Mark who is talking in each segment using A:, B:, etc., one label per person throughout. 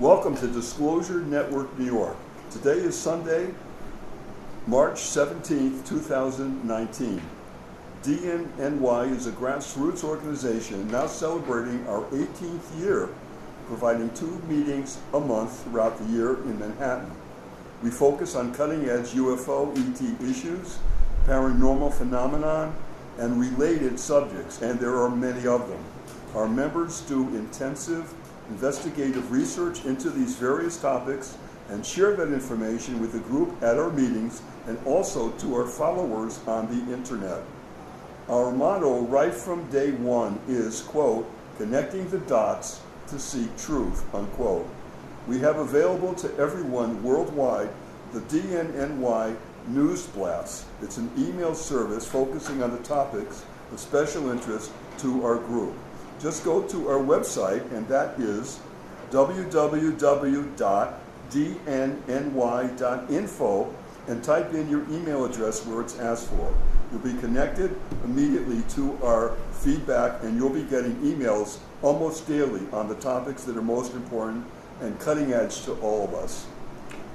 A: Welcome to Disclosure Network New York. Today is Sunday, March 17th, 2019. dnny is a grassroots organization now celebrating our 18th year, providing 2 meetings a month throughout the year in Manhattan. We focus on cutting-edge UFO, ET issues, paranormal phenomenon, and related subjects, and there are many of them. Our members do intensive investigative research into these various topics and share that information with the group at our meetings and also to our followers on the internet. Our motto right from day one is, quote, connecting the dots to seek truth, unquote. We have available to everyone worldwide the dnny News Blast. It's an email service focusing on the topics of special interest to our group. Just go to our website, and that is www.dnny.info, and type in your email address where it's asked for. You'll be connected immediately to our feedback, and you'll be getting emails almost daily on the topics that are most important and cutting edge to all of us.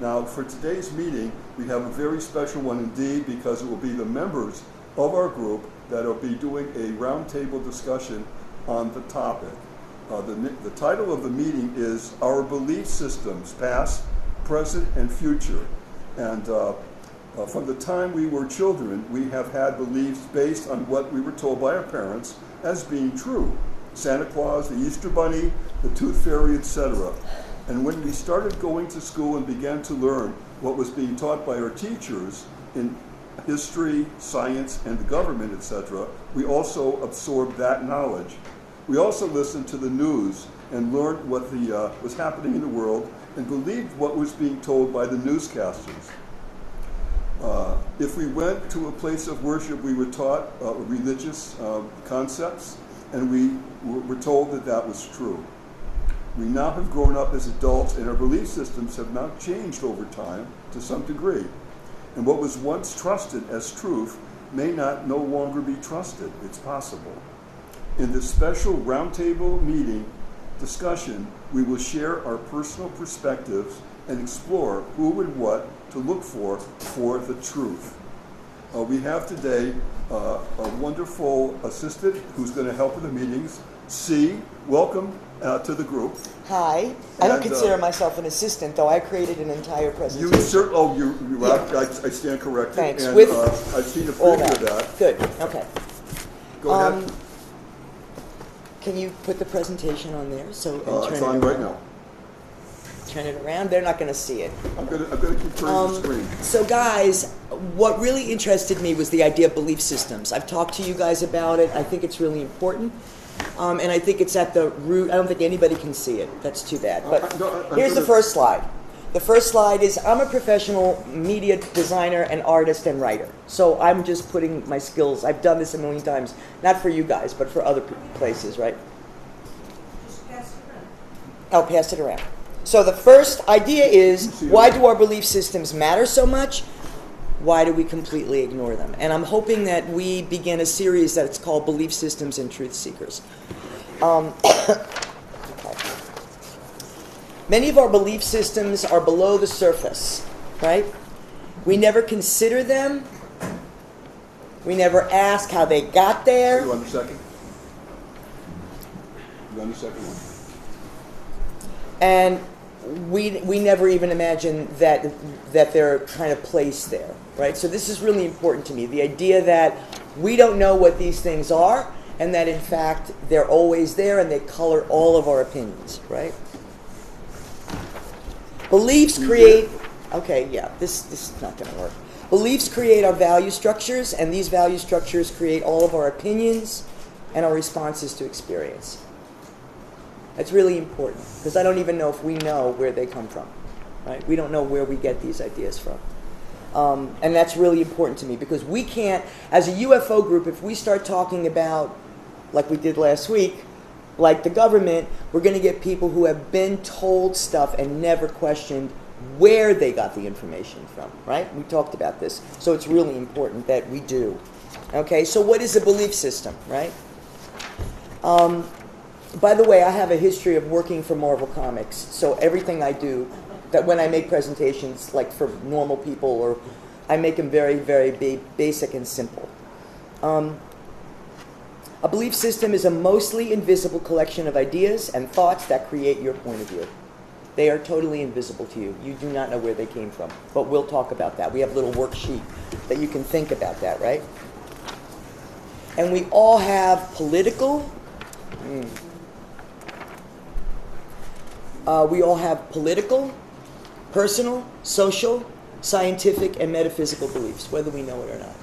A: Now, for today's meeting, we have a very special one indeed, because it will be the members of our group that will be doing a roundtable discussion on the topic. The title of the meeting is Our Belief Systems, Past, Present, and Future. And from the time we were children, we have had beliefs based on what we were told by our parents as being true. Santa Claus, the Easter Bunny, the Tooth Fairy, etc. And when we started going to school and began to learn what was being taught by our teachers in history, science, and the government, etc., we also absorbed that knowledge. We also listened to the news and learned what was happening in the world and believed what was being told by the newscasters. If we went to a place of worship, we were taught religious concepts, and we were told that that was true. We now have grown up as adults, and our belief systems have now changed over time to some degree. And what was once trusted as truth may no longer be trusted. It's possible. In this special roundtable meeting discussion, we will share our personal perspectives and explore who and what to look for the truth. We have today a wonderful assistant who's going to help with the meetings. C, welcome to the group.
B: Hi. I don't consider myself an assistant, though. I created an entire presentation.
A: I stand corrected.
B: Thanks.
A: And,
B: With
A: I've seen a preview of that.
B: Good. Okay.
A: Go ahead.
B: Can you put the presentation on there?
A: It's on right now.
B: Turn it around. They're not going to see it.
A: I'm going to keep turning the screen.
B: So, guys, what really interested me was the idea of belief systems. I've talked to you guys about it. I think it's really important. And I think it's at the root. I don't think anybody can see it. That's too bad. But here's the first slide. The first slide is I'm a professional media designer and artist and writer. So I'm just putting my skills. I've done this a million times. Not for you guys, but for other places, right?
C: Just pass it around.
B: I'll pass it around. So the first idea is, why do our belief systems matter so much? Why do we completely ignore them? And I'm hoping that we begin a series that's called Belief Systems and Truth Seekers. Many of our belief systems are below the surface, right? We never consider them. We never ask how they got there.
A: You on the second? You on the second one?
B: And we never even imagine that they're kind of placed there, right? So this is really important to me. The idea that we don't know what these things are, and that in fact they're always there and they color all of our opinions, right? Beliefs create. Okay, yeah, this is not going to work. Beliefs create our value structures, and these value structures create all of our opinions and our responses to experience. That's really important, because I don't even know if we know where they come from, right? We don't know where we get these ideas from. And that's really important to me, because we can't, as a UFO group, if we start talking about, like we did last week, like the government, we're going to get people who have been told stuff and never questioned where they got the information from, right? We talked about this. So it's really important that we do. Okay, so what is a belief system, right? By the way, I have a history of working for Marvel Comics, so everything I do, that when I make presentations, like for normal people, or I make them very, very basic and simple. A belief system is a mostly invisible collection of ideas and thoughts that create your point of view. They are totally invisible to you. You do not know where they came from, but we'll talk about that. We have a little worksheet that you can think about that, right? And we all have political, personal, social, scientific, and metaphysical beliefs, whether we know it or not.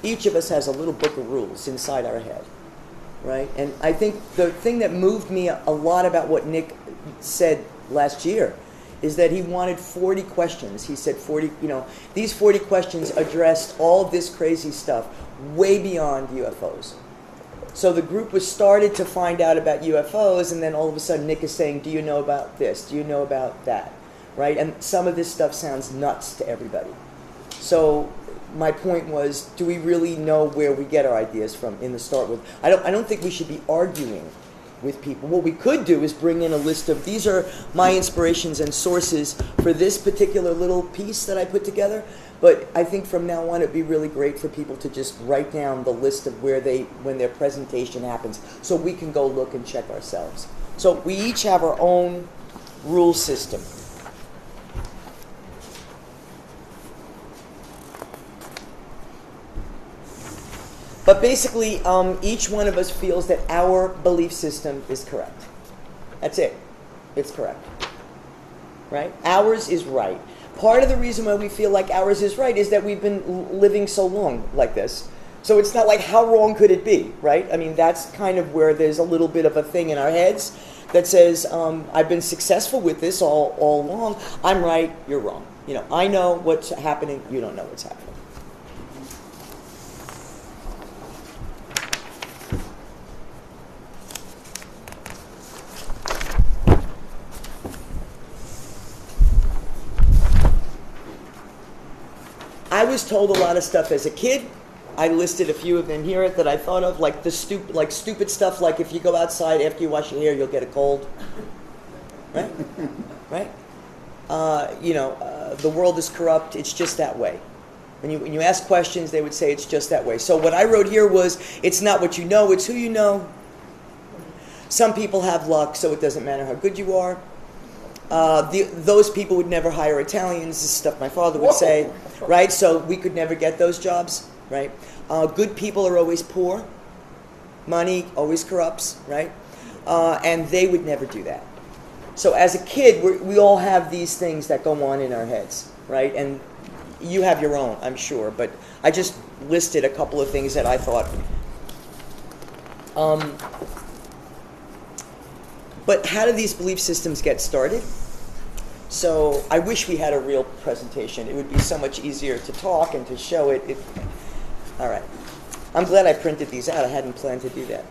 B: Each of us has a little book of rules inside our head, right? And I think the thing that moved me a lot about what Nick said last year is that he wanted 40 questions. He said 40, these 40 questions addressed all this crazy stuff way beyond UFOs. So the group was started to find out about UFOs, and then all of a sudden Nick is saying, do you know about this? Do you know about that? Right? And some of this stuff sounds nuts to everybody. So my point was, do we really know where we get our ideas from in the start with? I don't think we should be arguing with people. What we could do is bring in a list of, these are my inspirations and sources for this particular little piece that I put together. But I think from now on it'd be really great for people to just write down the list of when their presentation happens, so we can go look and check ourselves. So we each have our own rule system. But basically, each one of us feels that our belief system is correct. That's it. It's correct. Right? Ours is right. Part of the reason why we feel like ours is right is that we've been living so long like this. So it's not like, how wrong could it be, right? I mean, that's kind of where there's a little bit of a thing in our heads that says, I've been successful with this all along. I'm right, you're wrong. I know what's happening, you don't know what's happening. I was told a lot of stuff as a kid. I listed a few of them here that I thought of, like stupid stuff, like if you go outside after you wash your hair, you'll get a cold. Right? Right? The world is corrupt. It's just that way. When you ask questions, they would say it's just that way. So what I wrote here was, it's not what you know, it's who you know. Some people have luck, so it doesn't matter how good you are. Those people would never hire Italians. This is stuff my father would say, right? So we could never get those jobs, right? Good people are always poor. Money always corrupts, right? And they would never do that. So as a kid, we all have these things that go on in our heads, right? And you have your own, I'm sure, but I just listed a couple of things that I thought. But how do these belief systems get started? So I wish we had a real presentation. It would be so much easier to talk and to show it. All right. I'm glad I printed these out. I hadn't planned to do that.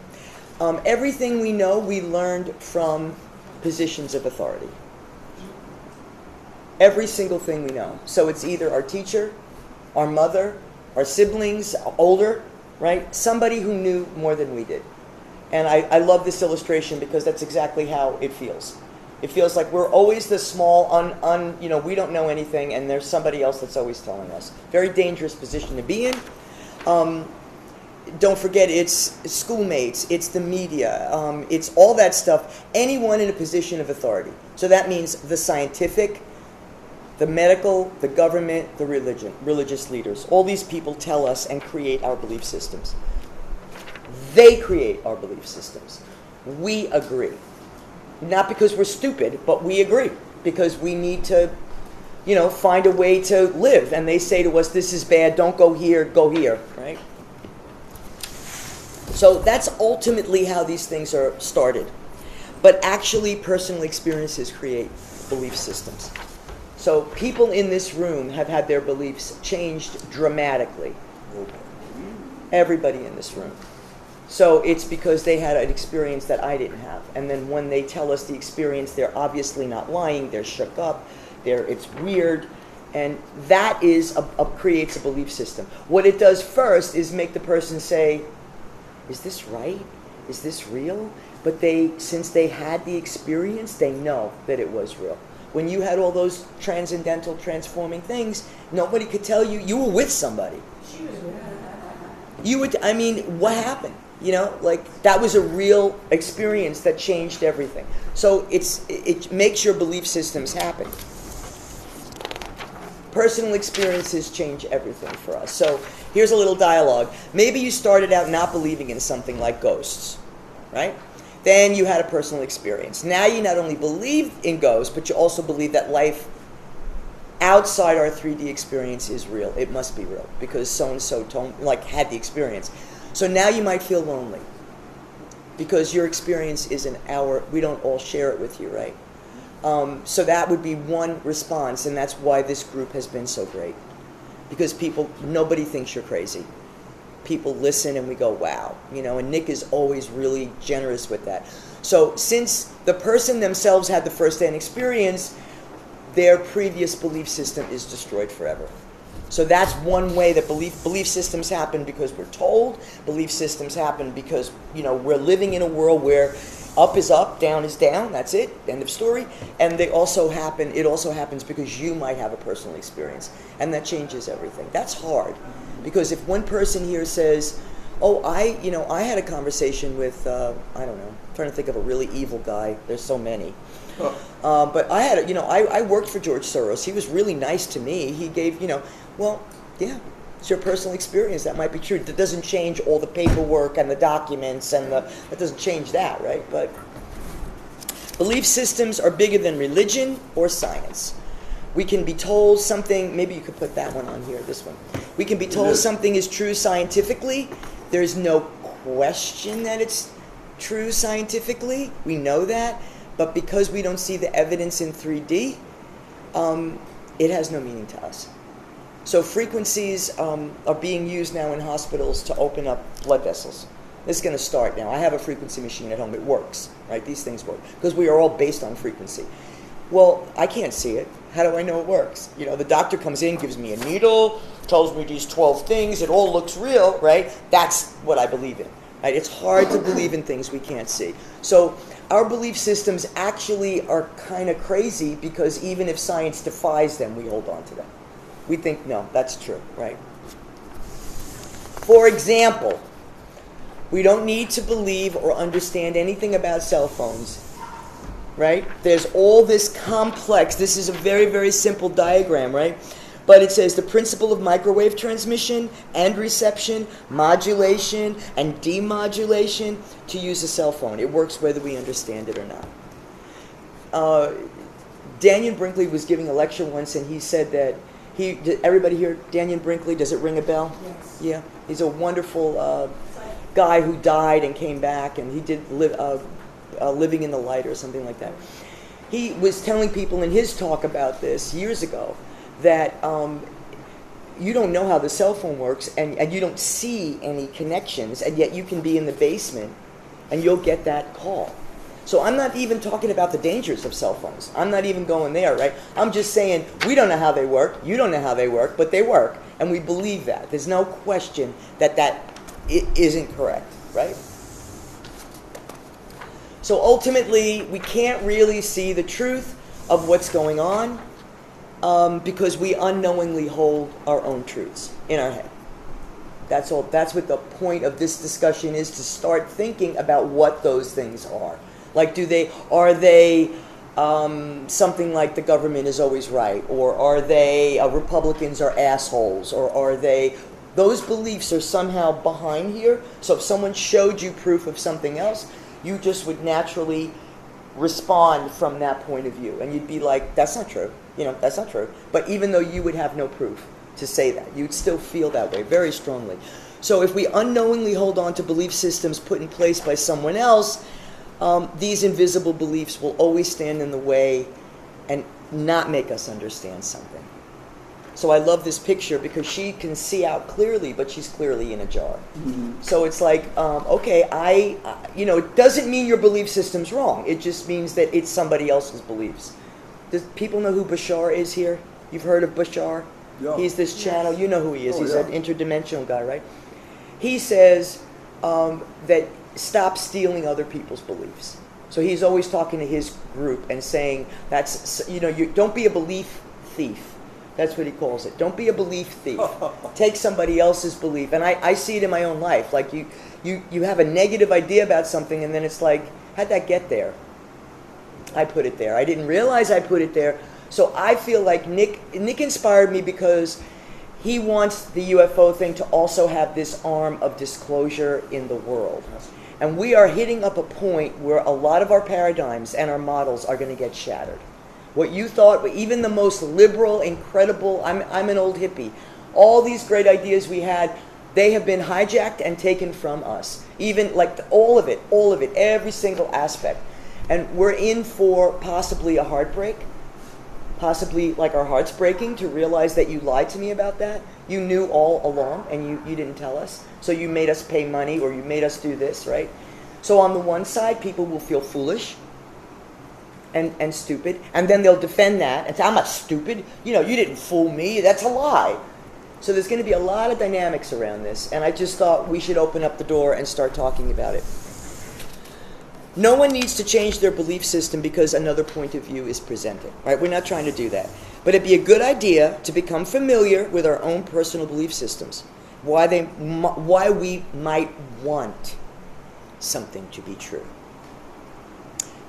B: Everything we know, we learned from positions of authority. Every single thing we know. So it's either our teacher, our mother, our siblings, older, right? Somebody who knew more than we did. And I love this illustration because that's exactly how it feels. It feels like we're always the small, we don't know anything, and there's somebody else that's always telling us. Very dangerous position to be in. Don't forget, it's schoolmates, it's the media, it's all that stuff. Anyone in a position of authority. So that means the scientific, the medical, the government, the religious leaders. All these people tell us and create our belief systems. They create our belief systems. We agree. Not because we're stupid, but we agree. Because we need to, find a way to live. And they say to us, this is bad, don't go here, go here, right? So that's ultimately how these things are started. But actually, personal experiences create belief systems. So people in this room have had their beliefs changed dramatically. Everybody in this room. So it's because they had an experience that I didn't have. And then when they tell us the experience, they're obviously not lying. They're shook up. It's weird. And that creates a belief system. What it does first is make the person say, is this right? is this real? But since they had the experience, they know that it was real. When you had all those transcendental, transforming things, nobody could tell you. You were with somebody.
C: She was with her.
B: You would. I mean, what happened? Like that was a real experience that changed everything. So it makes your belief systems happen. Personal experiences change everything for us. So here's a little dialogue. Maybe you started out not believing in something like ghosts, right? Then you had a personal experience. Now you not only believe in ghosts, but you also believe that life outside our 3D experience is real. It must be real because so-and-so had the experience. So now you might feel lonely because your experience isn't we don't all share it with you, right? So that would be one response, and that's why this group has been so great. Because nobody thinks you're crazy. People listen and we go, wow. And Nick is always really generous with that. So since the person themselves had the first-hand experience, their previous belief system is destroyed forever. So that's one way that belief systems happen because we're told. Belief systems happen because, we're living in a world where up is up, down is down. That's it. End of story. And it also happens because you might have a personal experience. And that changes everything. That's hard. Because if one person here says, oh, I had a conversation with, I don't know, I'm trying to think of a really evil guy. There's so many. But I had, I worked for George Soros. He was really nice to me. He gave, well, yeah, it's your personal experience. That might be true. That doesn't change all the paperwork and the documents that doesn't change that, right? But belief systems are bigger than religion or science. We can be told something, maybe you could put that one on here, this one. We can be told something is true scientifically. There's no question that it's true scientifically. We know that. But because we don't see the evidence in 3D, it has no meaning to us. So frequencies are being used now in hospitals to open up blood vessels. This is going to start now. I have a frequency machine at home. It works, right? These things work because we are all based on frequency. Well, I can't see it. How do I know it works? The doctor comes in, gives me a needle, tells me these 12 things. It all looks real, right? That's what I believe in. Right? It's hard to believe in things we can't see. So our belief systems actually are kind of crazy because even if science defies them, we hold on to them. We think, no, that's true, right? For example, we don't need to believe or understand anything about cell phones, right? There's all this complex, this is a very, very simple diagram, right? But it says the principle of microwave transmission and reception, modulation and demodulation to use a cell phone. It works whether we understand it or not. Daniel Brinkley was giving a lecture once and he said that everybody here, Daniel Brinkley, does it ring a bell?
C: Yes.
B: Yeah. He's a wonderful guy who died and came back, and he did Living in the Light or something like that. He was telling people in his talk about this years ago that you don't know how the cell phone works and you don't see any connections, and yet you can be in the basement and you'll get that call. So I'm not even talking about the dangers of cell phones. I'm not even going there, right? I'm just saying we don't know how they work, you don't know how they work, but they work, and we believe that. There's no question that isn't correct, right? So ultimately, we can't really see the truth of what's going on because we unknowingly hold our own truths in our head. That's all. That's what the point of this discussion is, to start thinking about what those things are. Like, are they something like the government is always right, or are they Republicans are assholes, or are they? Those beliefs are somehow behind here. So if someone showed you proof of something else, you just would naturally respond from that point of view, and you'd be like, "That's not true." That's not true. But even though you would have no proof to say that, you'd still feel that way very strongly. So if we unknowingly hold on to belief systems put in place by someone else, these invisible beliefs will always stand in the way and not make us understand something. So I love this picture because she can see out clearly, but she's clearly in a jar. Mm-hmm. So it's like, okay, it doesn't mean your belief system's wrong. It just means that it's somebody else's beliefs. Does people know who Bashar is here? You've heard of Bashar? Yeah. He's this channel. You know who he is. He's an interdimensional guy, right? He says that stop stealing other people's beliefs. So he's always talking to his group and saying, you don't be a belief thief. That's what he calls it. Don't be a belief thief. Take somebody else's belief. And I see it in my own life. Like you have a negative idea about something, and then it's like, how'd that get there? I put it there. I didn't realize I put it there. So I feel like Nick inspired me because he wants the UFO thing to also have this arm of disclosure in the world. And we are hitting up a point where a lot of our paradigms and our models are going to get shattered. What you thought, even the most liberal, incredible, I'm an old hippie, all these great ideas we had, they have been hijacked and taken from us. Even like all of it, every single aspect. And we're in for possibly a heartbreak, possibly like our hearts breaking to realize that you lied to me about that. You knew all along and you didn't tell us. So you made us pay money or you made us do this, right? So on the one side, people will feel foolish and stupid. And then they'll defend that and say, I'm not stupid. You didn't fool me. That's a lie. So there's going to be a lot of dynamics around this. And I just thought we should open up the door and start talking about it. No one needs to change their belief system because another point of view is presented. Right? We're not trying to do that. But it'd be a good idea to become familiar with our own personal belief systems. Why we might want something to be true.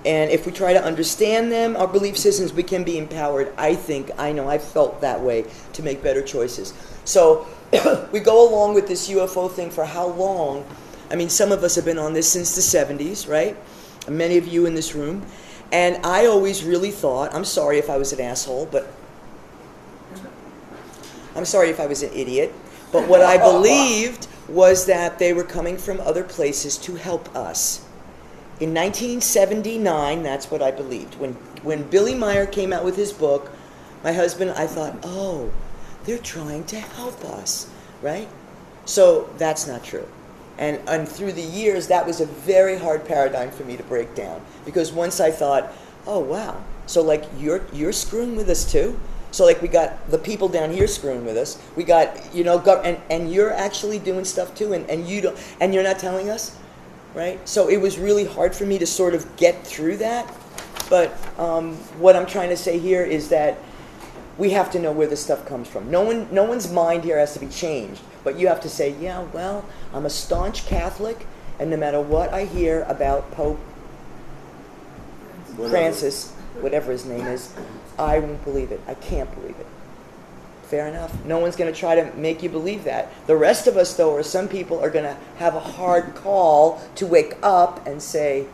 B: And if we try to understand them, our belief systems, we can be empowered. I know, I've felt that way to make better choices. So we go along with this UFO thing for how long? I mean, some of us have been on this since the 70s, right? Many of you in this room. And I always really thought, I'm sorry if I was an asshole, but I'm sorry if I was an idiot, but what I believed was that they were coming from other places to help us. In 1979, that's what I believed. When Billy Meyer came out with his book, my husband, I thought, oh, they're trying to help us, right? So that's not true. And through the years, that was a very hard paradigm for me to break down. Because once I thought, oh, wow, so like you're screwing with us too? So like we got the people down here screwing with us. We got, and you're actually doing stuff too, and you don't, and you're not telling us, right? So it was really hard for me to sort of get through that. But what I'm trying to say here is that we have to know where this stuff comes from. No one's mind here has to be changed. But you have to say, yeah, well, I'm a staunch Catholic, and no matter what I hear about Pope Francis, whatever his name is, I won't believe it. I can't believe it. Fair enough. No one's going to try to make you believe that. The rest of us, though, or some people, are going to have a hard call to wake up and say,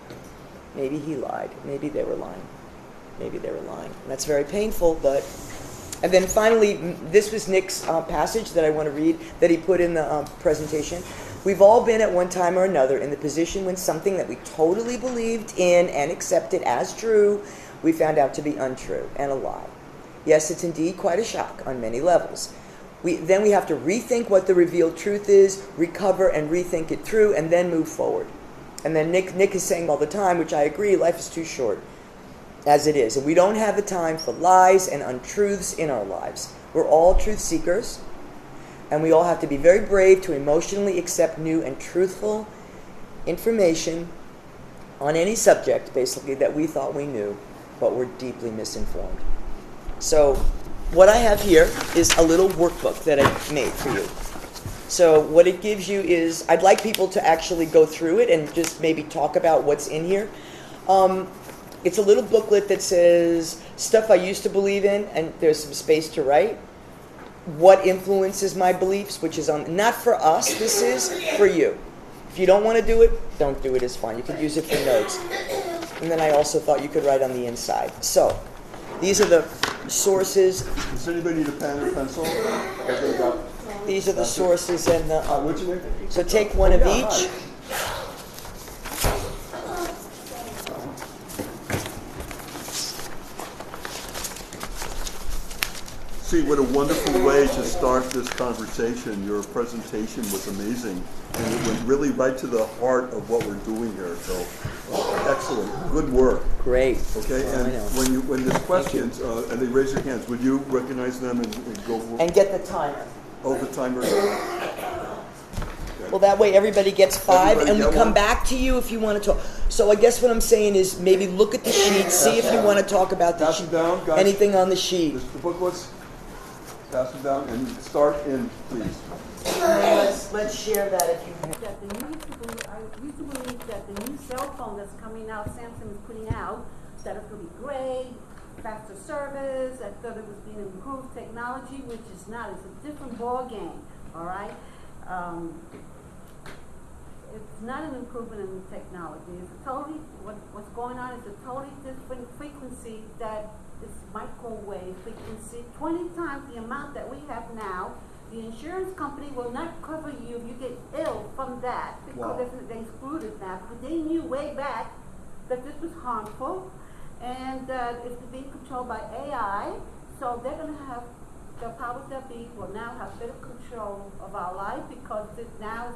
B: maybe he lied. Maybe they were lying. Maybe they were lying. And that's very painful, but... And then finally, this was Nick's passage that I want to read that he put in the presentation. We've all been at one time or another in the position when something that we totally believed in and accepted as true, we found out to be untrue and a lie. Yes, it's indeed quite a shock on many levels. Then we have to rethink what the revealed truth is, recover and rethink it through, and then move forward. And then Nick is saying all the time, which I agree, life is too short. As it is. And we don't have the time for lies and untruths in our lives. We're all truth seekers, and we all have to be very brave to emotionally accept new and truthful information on any subject, basically, that we thought we knew, but we're deeply misinformed. So what I have here is a little workbook that I made for you. So what it gives you is, I'd like people to actually go through it and just maybe talk about what's in here. It's a little booklet that says stuff I used to believe in, and there's some space to write. What influences my beliefs, which is on, not for us, this is for you. If you don't want to do it, don't do it, it's fine. You could use it for notes. And then I also thought you could write on the inside. So, these are the sources.
A: Does anybody need a pen or pencil?
B: These are the sources and the...
A: What's your name?
B: So take one of each.
A: See, what a wonderful way to start this conversation. Your presentation was amazing, and it went really right to the heart of what we're doing here. So, excellent, good work.
B: Great.
A: Okay,
B: Oh,
A: and when there's questions, and they raise their hands, would you recognize them and go?
B: And get the timer.
A: Oh, the timer.
B: Well, that way everybody gets 5,
A: Everybody
B: and we
A: get
B: come
A: one?
B: back to you if you want to talk. So I guess what I'm saying is maybe look at the sheet, see if you want to talk about the
A: Pass them down, guys.
B: anything on the sheet.
A: The booklets, pass them down, and start in, please.
B: Let's share that if you have.
C: That I used to believe that the new cell phone that's coming out, Samsung is putting out, that it could be great, faster service. I thought it was being improved technology, which is not. It's a different ball game. All right. It's not an improvement in the technology. It's a totally what's going on is a totally different frequency that is microwave frequency, 20 times the amount that we have now. The insurance company will not cover you if you get ill from that because they excluded that. But they knew way back that this was harmful, and it's being controlled by AI. So they're going to have the powers that be will now have better control of our life because they're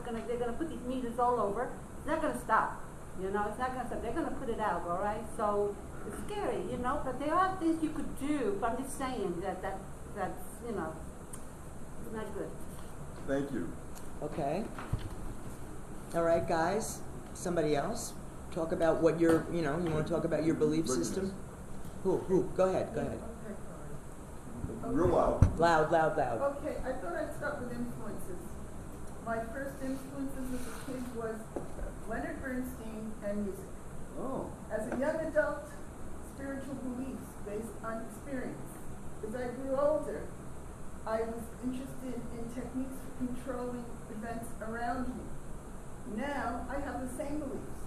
C: going to put these meters all over. It's not going to stop. You know, it's not going to stop. They're going to put it out. All right. So it's scary, you know. But there are things you could do. But I'm just saying that's you know. Not good.
A: Thank you.
B: Okay. All right, guys. Somebody else? Talk about what you want to talk about your belief system? Who? Go ahead.
A: Real loud.
B: Loud.
D: Okay, I thought I'd start with influences. My first influences as a kid was Leonard Bernstein and music.
A: Oh.
D: As a young adult, spiritual beliefs based on experience. As I grew older, I was interested in techniques for controlling events around me. Now, I have the same beliefs,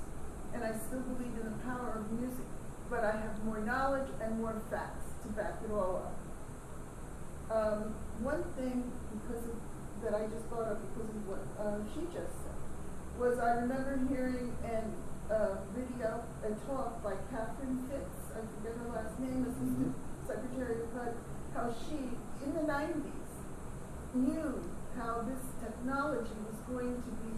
D: and I still believe in the power of music, but I have more knowledge and more facts to back it all up. One thing that I just thought of because of what she just said was I remember hearing a talk by Catherine Fitz, I forget her last name, Assistant Secretary of HUD, how she, in the 90s, knew how this technology was going to be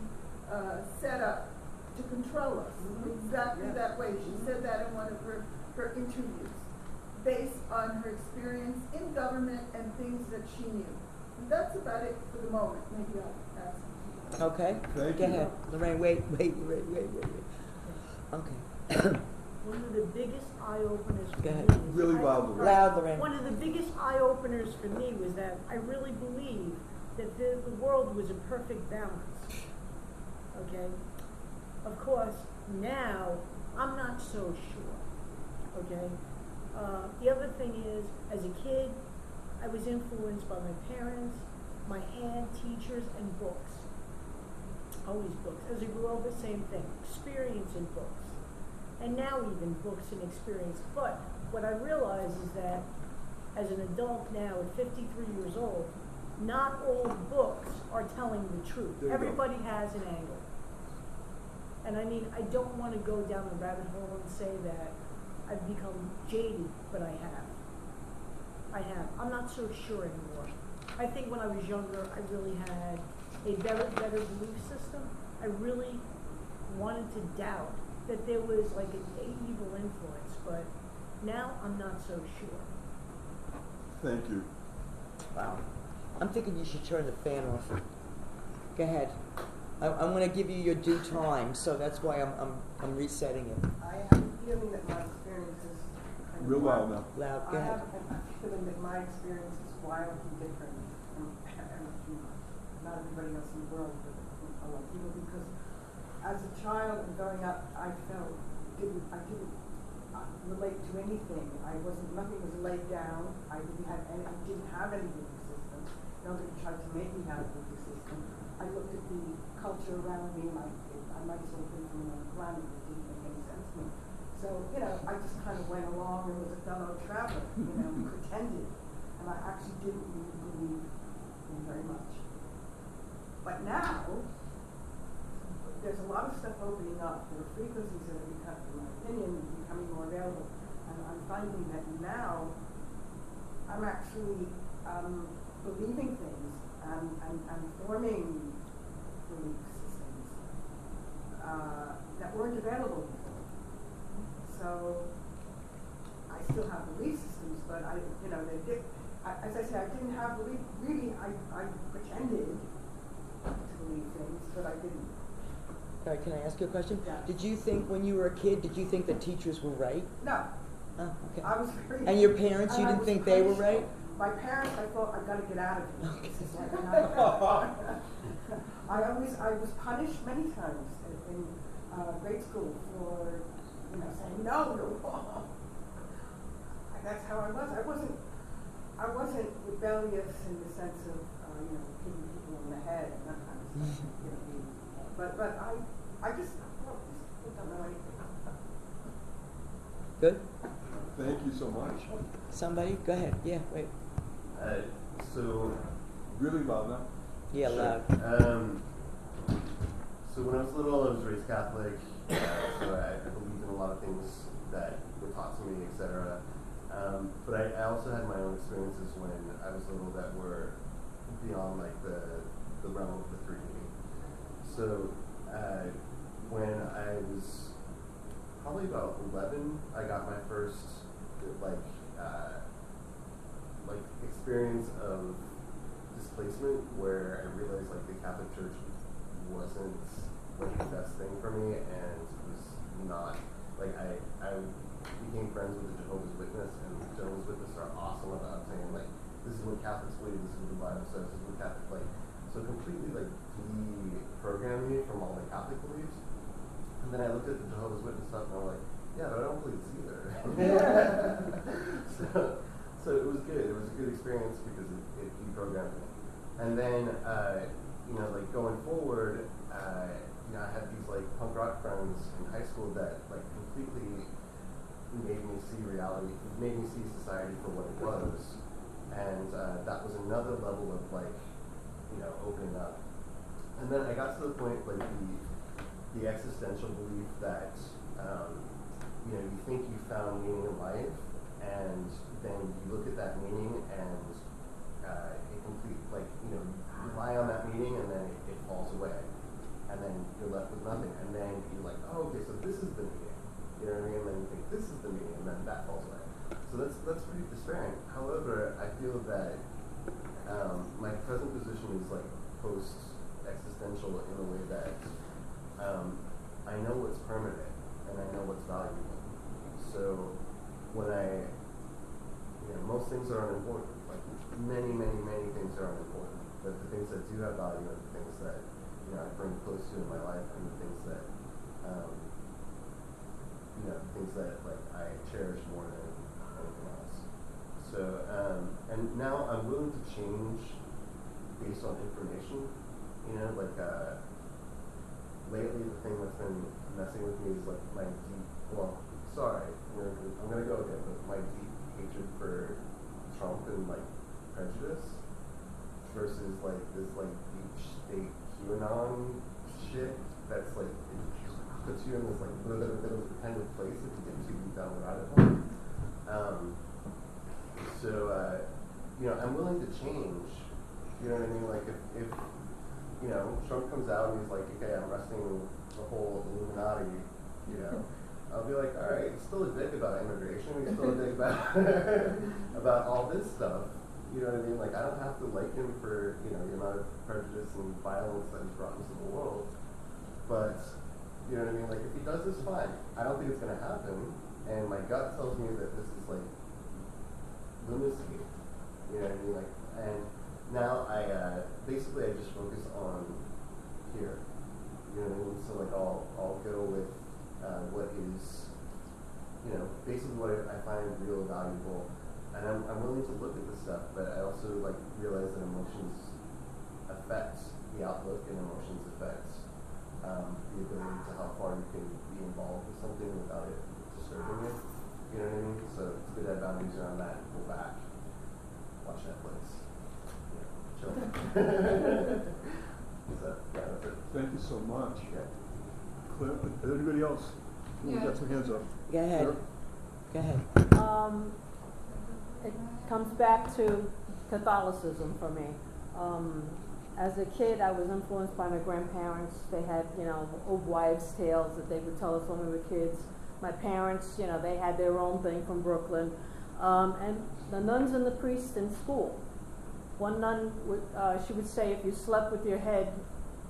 D: set up to control us exactly that way. She said that in one of her interviews, based on her experience in government and things that she knew. And that's about it for the moment. Maybe I'll ask you.
B: Okay.
A: Thank
B: Go
A: you.
B: ahead. Lorraine, wait. Okay.
E: One of the biggest eye-openers for
B: Go
E: me
B: ahead.
E: is
A: Really loud, Lorraine.
B: Loud, Lorraine.
E: One of the biggest eye-openers for me was that I really believed that the world was a perfect balance. Okay? Of course, now I'm not so sure. Okay? The other thing is, as a kid, I was influenced by my parents, my aunt, teachers, and books. Always books. As I grew older, same thing. Experience in books. And now even books and experience. But what I realize is that as an adult now at 53 years old, not all books are telling the truth.
A: There you go.
E: Everybody has an angle. And I mean, I don't want to go down the rabbit hole and say that I've become jaded, but I have. I'm not so sure anymore. I think when I was younger, I really had a better belief system. I really wanted to doubt that there was like an evil influence, but now I'm not so sure.
A: Thank you.
B: Wow. I'm thinking you should turn the fan off. Go ahead. I'm going to give you your due time, so that's why I'm resetting it.
F: I have a feeling that my experience is kind of
A: Real loud now.
B: Loud. Go
F: I
B: ahead.
F: have a feeling that my experience is wildly different from not everybody else in the world, but from a lot of people, because as a child and growing up, I didn't relate to anything. Nothing was laid down. I didn't have any belief system. Nobody tried to make me have a belief system. I looked at the culture around me, and I might as well have been from another planet. It didn't make any sense to me. So, I just kind of went along and was a fellow traveler, pretended. And I actually didn't really believe in very much. But now, there's a lot of stuff opening up. There are frequencies that are becoming, in my opinion, becoming more available. And I'm finding that now I'm actually believing things and forming belief systems that weren't available before. So I still have belief systems, but as I say, I didn't have belief. Really, I pretended to believe things, but I didn't.
B: All right, can I ask you a question?
F: Yeah.
B: Did you think when you were a kid, did you think that teachers were right?
F: No,
B: Oh, okay.
F: I was very.
B: And your parents, you
F: and I
B: didn't
F: was
B: think they were
F: punishable.
B: right?
F: My parents, I thought, I gotta get out of here.
B: Okay.
F: This is like I was punished many times in grade school for, saying, no, you're wrong. And that's how I was. I wasn't rebellious in the sense of, hitting people in the head and that kind of stuff. But I just don't know anything.
B: Good?
A: Thank you so much.
B: Somebody? Go ahead. Yeah, wait.
G: So
A: Really loud now.
B: Yeah,
G: sure.
B: loud.
G: So when I was little, I was raised Catholic, so I believed in a lot of things that were taught to me, etc. But I also had my own experiences when I was little that were beyond like the realm of the 3D. So when I was probably about 11, I got my first like experience of displacement, where I realized like the Catholic Church wasn't like the best thing for me, and was not like I became friends with the Jehovah's Witness, and the Jehovah's Witness are awesome about saying like this is what Catholics believe, this is what the Bible says, this is what Catholic like, so completely like deprogrammed me from all the Catholic beliefs. And then I looked at the Jehovah's Witness stuff and I'm like, yeah, but I don't believe this either. So it was good. It was a good experience because it deprogrammed me. And then, like going forward, I had these like punk rock friends in high school that like completely made me see reality, made me see society for what it was. And that was another level of like, opening up. And then I got to the point like the existential belief that, you think you found meaning in life, and then you look at that meaning and you rely on that meaning, and then it falls away, and then you're left with nothing, and then you're like, oh, okay, so this is the meaning, you know what I mean? And then you think this is the meaning, and then that falls away. So that's pretty despairing. However, I feel that my present position is like post-existential in a way that I know what's permanent and I know what's valuable. So when most things are unimportant. Like many, many, many things are unimportant. But the things that do have value are the things that I bring close to in my life, and the things that like I cherish more than anything else. So and now I'm willing to change based on information. Lately the thing that's been messing with me is like my deep. Well, sorry, I'm gonna go again, but my deep hatred for Trump and like prejudice versus like this like deep state QAnon shit that's like it puts you in this like little kind of place if you get too deep down the rabbit hole. I'm willing to change. You know what I mean? Like if Trump comes out and he's like, okay, I'm arresting the whole Illuminati, I'll be like, all right, he's still a dick about immigration, he's still a dick about about all this stuff. You know what I mean? Like, I don't have to like him for, the amount of prejudice and violence that he's brought into the world. But, you know what I mean? Like, if he does this, fine. I don't think it's gonna happen. And my gut tells me that this is like lunacy. You know what I mean? Like, and now I basically I just focus on here. You know what I mean? So like I'll go with what is, basically what I find real valuable, and I'm willing to look at this stuff, but I also like realize that emotions affect the outlook, and emotions affect the ability to how far you can be involved with something without it disturbing you. You know what I mean? So it's good to have boundaries around that. Go back, watch Netflix. Chill. So, yeah, that's it.
A: Thank you so much.
G: Yeah.
A: Claire, anybody else? We got some hands up.
B: Go ahead.
A: Claire?
B: Go ahead.
H: It comes back to Catholicism for me. As a kid, I was influenced by my grandparents. They had, old wives' tales that they would tell us when we were kids. My parents, they had their own thing from Brooklyn. And the nuns and the priests in school. One nun, she would say, if you slept with your head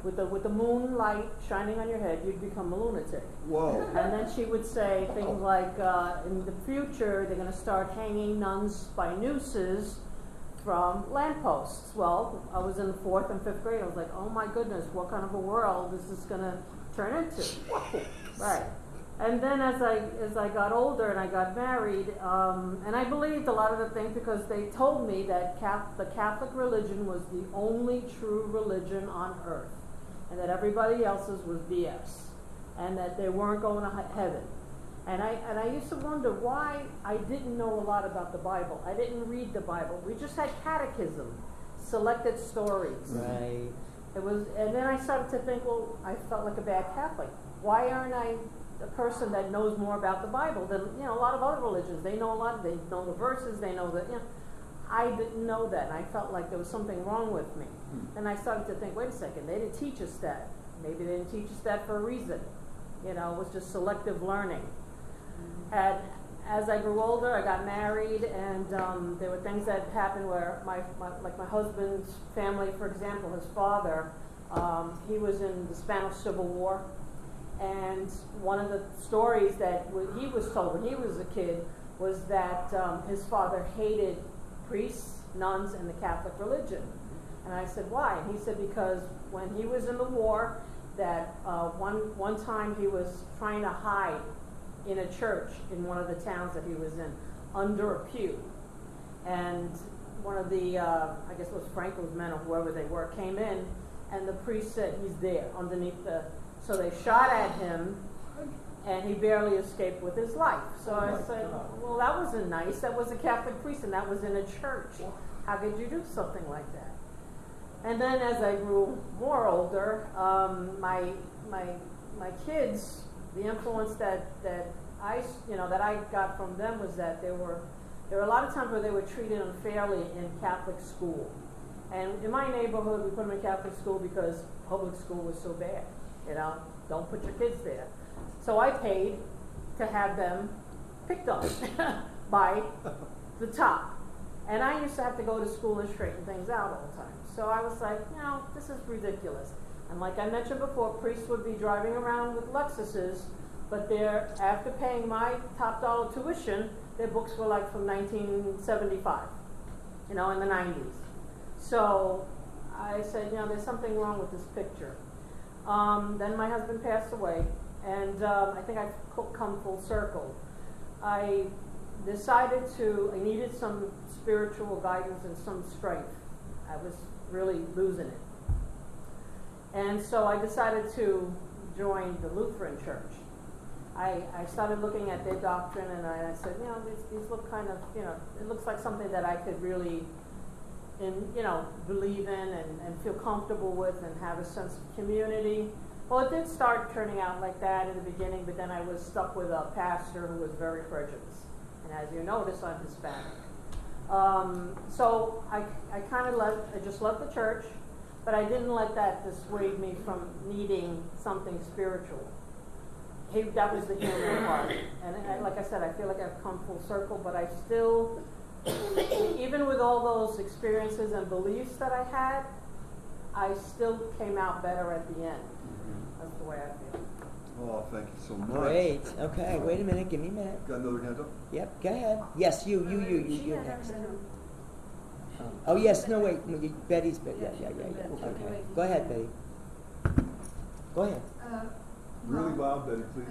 H: with the moonlight shining on your head, you'd become a lunatic.
A: Whoa.
H: And then she would say things like, in the future, they're going to start hanging nuns by nooses from lampposts. Well, I was in the 4th and 5th grade. I was like, oh my goodness, what kind of a world is this going to turn into? Right. And then as I got older and I got married, and I believed a lot of the things because they told me that the Catholic religion was the only true religion on earth, and that everybody else's was BS, and that they weren't going to heaven. And I used to wonder why I didn't know a lot about the Bible. I didn't read the Bible. We just had catechism, selected stories.
B: Right.
H: And then I started to think, well, I felt like a bad Catholic. Why aren't I a person that knows more about the Bible than, a lot of other religions? They know a lot, they know the verses, they know the, I didn't know that, and I felt like there was something wrong with me. And I started to think, wait a second, they didn't teach us that. Maybe they didn't teach us that for a reason. It was just selective learning. And as I grew older, I got married, and there were things that happened where like my husband's family, for example, his father, he was in the Spanish Civil War, and one of the stories that he was told when he was a kid was that his father hated priests, nuns, and the Catholic religion. And I said, why? And he said, because when he was in the war, that one time he was trying to hide in a church in one of the towns that he was in, under a pew. And one of the, I guess it was Franco's men or whoever they were, came in, and the priest said, he's there, underneath the, so they shot at him, and he barely escaped with his life. So I said, well, that wasn't nice. That was a Catholic priest, and that was in a church. How could you do something like that? And then as I grew more older, my kids, the influence that I got from them was that there were a lot of times where they were treated unfairly in Catholic school. And in my neighborhood, we put them in Catholic school because public school was so bad. Don't put your kids there. So I paid to have them picked on by the top. And I used to have to go to school and straighten things out all the time. So I was like, this is ridiculous. And like I mentioned before, priests would be driving around with Lexuses, but after paying my top dollar tuition, their books were like from 1975, in the 90s. So I said, there's something wrong with this picture. Then my husband passed away, and I think I've come full circle. I decided I needed some spiritual guidance and some strength. I was really losing it. And so I decided to join the Lutheran Church. I started looking at their doctrine, and I said, these look kind of, it looks like something that I could really, believe in and feel comfortable with and have a sense of community. Well, it did start turning out like that in the beginning, but then I was stuck with a pastor who was very prejudiced. And as you notice, I'm Hispanic. So I just left the church, but I didn't let that dissuade me from needing something spiritual. That was the human part. And like I said, I feel like I've come full circle, but I still, even with all those experiences and beliefs that I had, I still came out better at the end. That's the way I feel.
A: Oh, thank you so much.
B: Great. Okay, wait a minute. Give me a minute.
A: Got another hand up?
B: Yep, go ahead. Yes, you next. Oh, yes, no, wait. No, Betty's, yeah. Okay. Go ahead, Betty. Go ahead.
A: Really loud, Betty, please.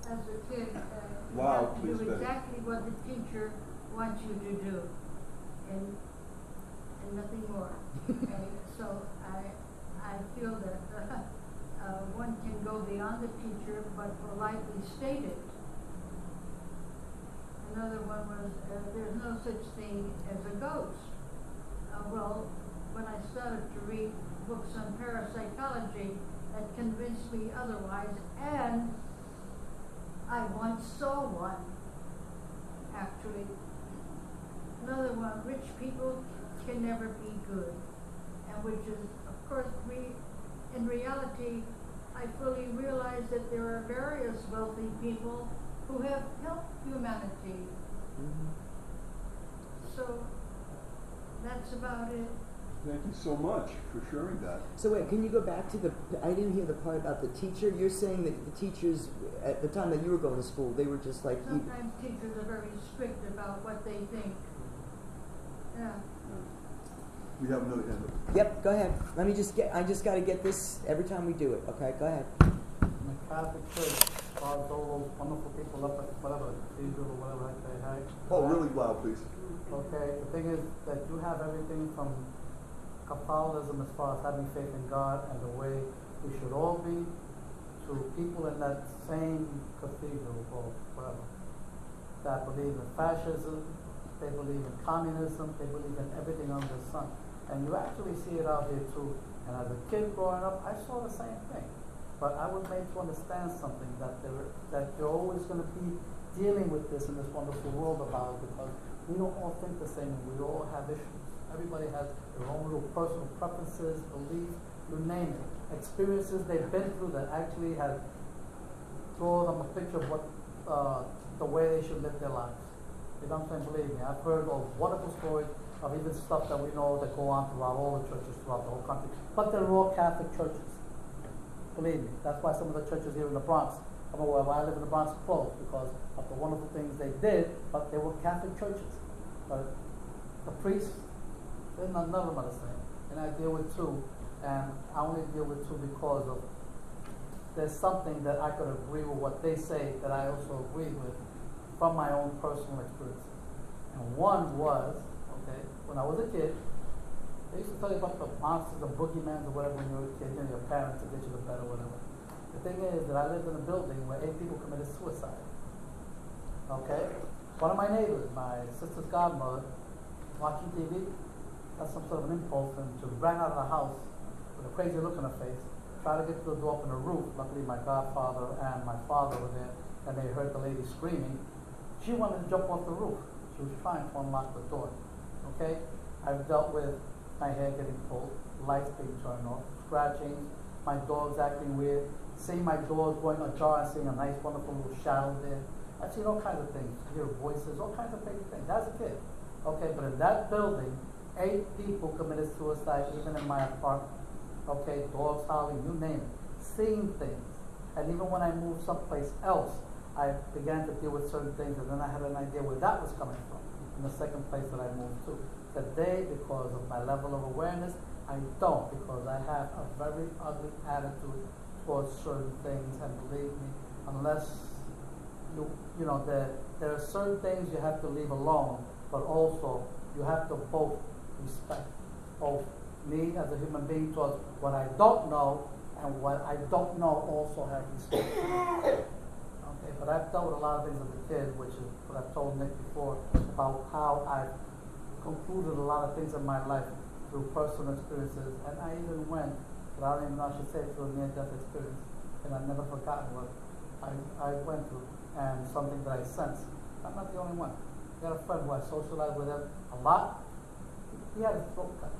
I: As a kid, you
A: Wow,
I: have to
A: please,
I: do
A: Betty.
I: exactly what the teacher wants you to do, and nothing more. And so I feel that one can go beyond the teacher, but politely state it. Another one was, there's no such thing as a ghost. Well, when I started to read books on parapsychology, that convinced me otherwise, and I once saw one, actually. Another one, rich people can never be good, and which is, of course, in reality, I fully realize that there are various wealthy people who have helped humanity. So that's about it.
A: Thank you so much for sharing that.
B: So wait, can you go back to I didn't hear the part about the teacher. You're saying that the teachers, at the time that you were going to school, they were just like...
I: Sometimes teachers are very strict about what they think. Yeah.
A: We have another hand up.
B: Yep, go ahead. I just got to get this every time we do it. Okay, go ahead.
J: In the Catholic Church, all those wonderful people up at whatever, cathedral or whatever like they have.
A: Oh, really loud, please.
J: Okay, the thing is that you have everything from Catholicism as far as having faith in God and the way we should all be, to people in that same cathedral or whatever that believe in fascism, they believe in communism, they believe in everything under the sun. And you actually see it out here too. And as a kid growing up, I saw the same thing. But I was made to understand something, that you're always going to be dealing with this in this wonderful world about it, because we don't all think the same and we all have issues. Everybody has their own little personal preferences, beliefs, you name it. Experiences they've been through that actually have drawn them a picture of what the way they should live their lives. You know what I'm saying? Believe me, I've heard of wonderful stories of even stuff that we know that go on throughout all the churches throughout the whole country. But they're all Catholic churches. Believe me, that's why some of the churches here in the Bronx, I know why I live in the Bronx, closed, because of the wonderful things they did, but they were Catholic churches. But the priests, none of them are the same. And I deal with two, and I only deal with two because of there's something that I could agree with what they say that I also agree with from my own personal experiences. And one was, okay, when I was a kid, they used to tell you about the monsters, the boogeymen, or whatever when you were a kid, your parents to get you to bed or whatever. The thing is that I lived in a building where 8 people committed suicide. Okay? One of my neighbors, my sister's godmother, watching TV, had some sort of an impulse and she ran out of the house with a crazy look on her face, tried to get to the door up on the roof. Luckily my godfather and my father were there and they heard the lady screaming. She wanted to jump off the roof. She was trying to unlock the door. Okay? I've dealt with my hair getting pulled, lights being turned off, scratching, my dogs acting weird, seeing my doors going ajar and seeing a nice, wonderful little shadow there. I've seen all kinds of things, hear voices, all kinds of crazy things. As a kid. Okay, but in that building, 8 people committed suicide, even in my apartment. Okay, dogs howling, you name it. Seeing things. And even when I moved someplace else, I began to deal with certain things, and then I had an idea where that was coming from in the second place that I moved to. Today, because of my level of awareness, I don't, because I have a very ugly attitude towards certain things, and believe me, unless you know, there are certain things you have to leave alone, but also you have to both respect both me as a human being towards what I don't know, and what I don't know also have respect. Okay, but I've dealt with a lot of things as a kid, which is what I've told Nick before about how I've concluded a lot of things in my life through personal experiences, and I even went, but I don't even know I should say, through a near-death experience, and I've never forgotten what I went through, and something that I sensed. I'm not the only one. I got a friend who I socialized with him a lot. He had his throat cut.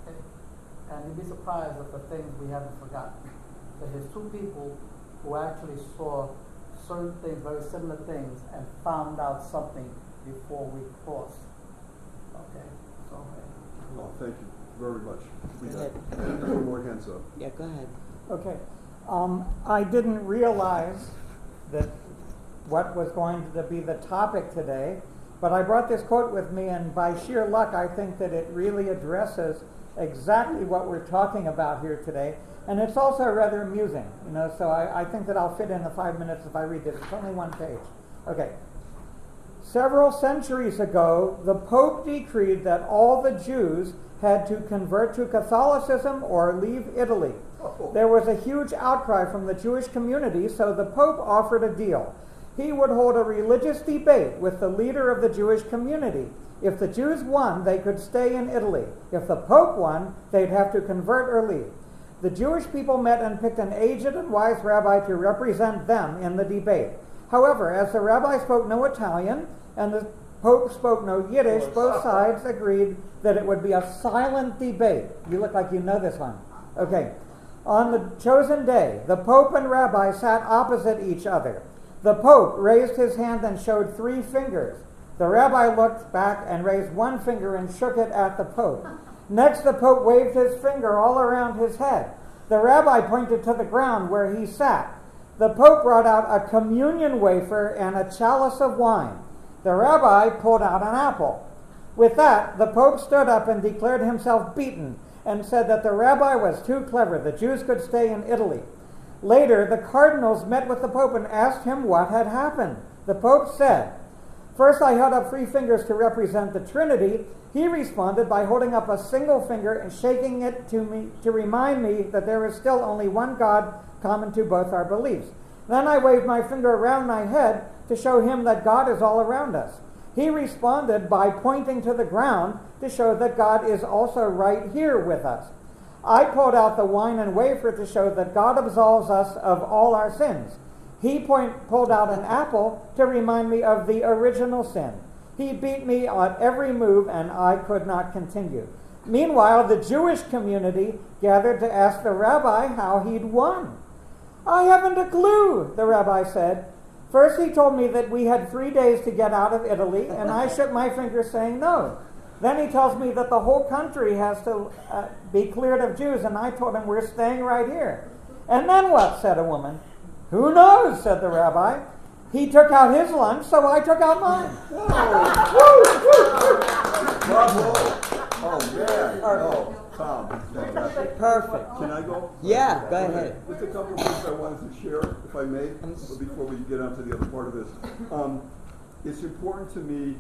J: Okay? And you'd be surprised at the things we haven't forgotten. So there's 2 people who actually saw certain things, very similar things, and found out something before we crossed. Okay? So,
A: Oh, thank you very much. We
B: Go
A: have
B: ahead.
A: 2 more hands up.
B: Yeah, go ahead.
K: Okay. I didn't realize that what was going to be the topic today, but I brought this quote with me, and by sheer luck, I think that it really addresses exactly what we're talking about here today, and it's also rather amusing, you know, so I think that I'll fit in the 5 minutes if I read this. It's only 1 page. Okay. Several centuries ago, the Pope decreed that all the Jews had to convert to Catholicism or leave Italy. There was a huge outcry from the Jewish community, so the Pope offered a deal. He would hold a religious debate with the leader of the Jewish community. If the Jews won, they could stay in Italy. If the Pope won, they'd have to convert or leave. The Jewish people met and picked an aged and wise rabbi to represent them in the debate. However, as the rabbi spoke no Italian and the Pope spoke no Yiddish, both sides agreed that it would be a silent debate. You look like you know this one. Okay. On the chosen day, the Pope and Rabbi sat opposite each other. The Pope raised his hand and showed 3 fingers. The Rabbi looked back and raised 1 finger and shook it at the Pope. Next, the Pope waved his finger all around his head. The rabbi pointed to the ground where he sat. The Pope brought out a communion wafer and a chalice of wine. The rabbi pulled out an apple. With that, the Pope stood up and declared himself beaten and said that the rabbi was too clever. The Jews could stay in Italy. Later, the cardinals met with the Pope and asked him what had happened. The Pope said, "First I held up 3 fingers to represent the Trinity." He responded by holding up a single finger and shaking it to me to remind me that there is still only one God common to both our beliefs. Then I waved my finger around my head to show him that God is all around us. He responded by pointing to the ground to show that God is also right here with us. I pulled out the wine and wafer to show that God absolves us of all our sins. He pulled out an apple to remind me of the original sin. He beat me on every move, and I could not continue. Meanwhile, the Jewish community gathered to ask the rabbi how he'd won. "I haven't a clue," the rabbi said. "First he told me that we had 3 days to get out of Italy, and I shook my finger saying no. Then he tells me that the whole country has to be cleared of Jews, and I told him we're staying right here. And then what?" said a woman. "Who knows?" said the rabbi. "He took out his lunch, so I took out mine."
A: Bravo! Oh, man. Oh, Tom. Fantastic.
B: Perfect.
A: Can I go?
B: Yeah, go ahead.
A: Just a couple of things I wanted to share, if I may, before we get on to the other part of this. It's important to me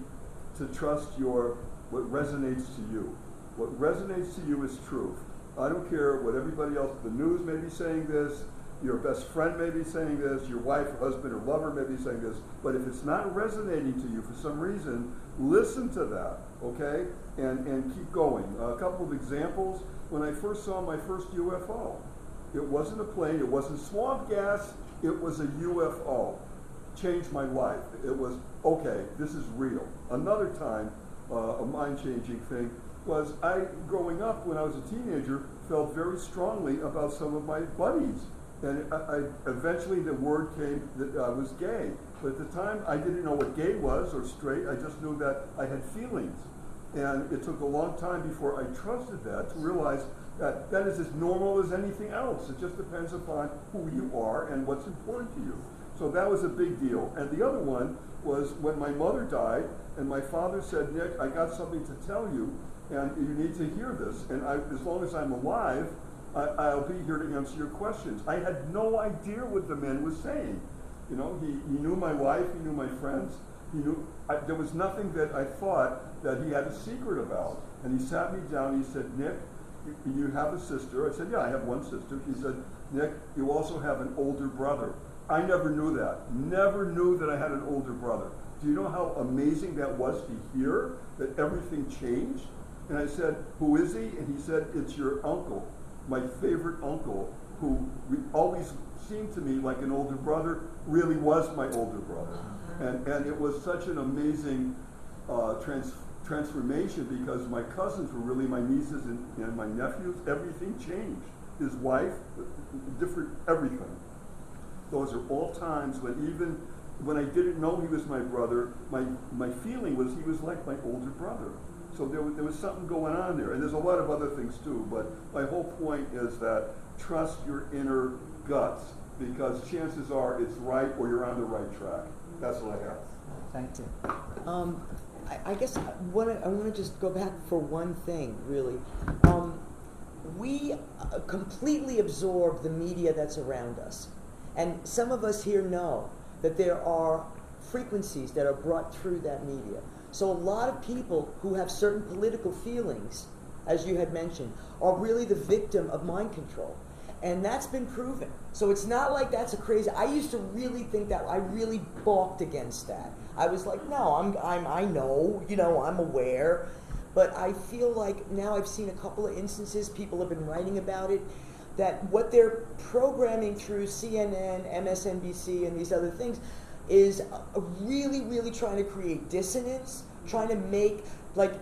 A: to trust what resonates to you. What resonates to you is truth. I don't care what everybody else, the news may be saying this, your best friend may be saying this, your wife or husband or lover may be saying this, but if it's not resonating to you for some reason, listen to that, okay? And keep going. A couple of examples. When I first saw my first UFO, it wasn't a plane, it wasn't swamp gas, it was a UFO. Changed my life. It was, okay, this is real. Another time, a mind-changing thing was growing up when I was a teenager, felt very strongly about some of my buddies. And eventually the word came that I was gay. But at the time, I didn't know what gay was or straight. I just knew that I had feelings. And it took a long time before I trusted that to realize that that is as normal as anything else. It just depends upon who you are and what's important to you. So that was a big deal. And the other one was when my mother died, and my father said, "Nick, I got something to tell you, and you need to hear this. And as long as I'm alive, I'll be here to answer your questions." I had no idea what the man was saying. You know, he knew my wife, he knew my friends, he knew, there was nothing that I thought that he had a secret about. And he sat me down, he said, "Nick, you have a sister?" I said, "Yeah, I have one sister." He said, "Nick, you also have an older brother." I never knew that. Never knew that I had an older brother. Do you know how amazing that was to hear that everything changed? And I said, "Who is he?" And he said, "It's your uncle, my favorite uncle, who always seemed to me like an older brother, really was my older brother." And it was such an amazing transformation, because my cousins were really my nieces and my nephews. Everything changed. His wife, different, everything. Those are all times when even when I didn't know he was my brother, my feeling was he was like my older brother. So there was something going on there. And there's a lot of other things too, but my whole point is that trust your inner guts, because chances are it's right or you're on the right track. That's what I have.
K: Thank you.
B: I guess I want to just go back for one thing, really. We completely absorb the media that's around us. And some of us here know that there are frequencies that are brought through that media. So a lot of people who have certain political feelings, as you had mentioned, are really the victim of mind control. And that's been proven. So it's not like that's a crazy. I used to really think that. I really balked against that. I was like, no, I know, I'm aware. But I feel like now I've seen a couple of instances, people have been writing about it, that what they're programming through CNN, MSNBC, and these other things is really, really trying to create dissonance, trying to make, like,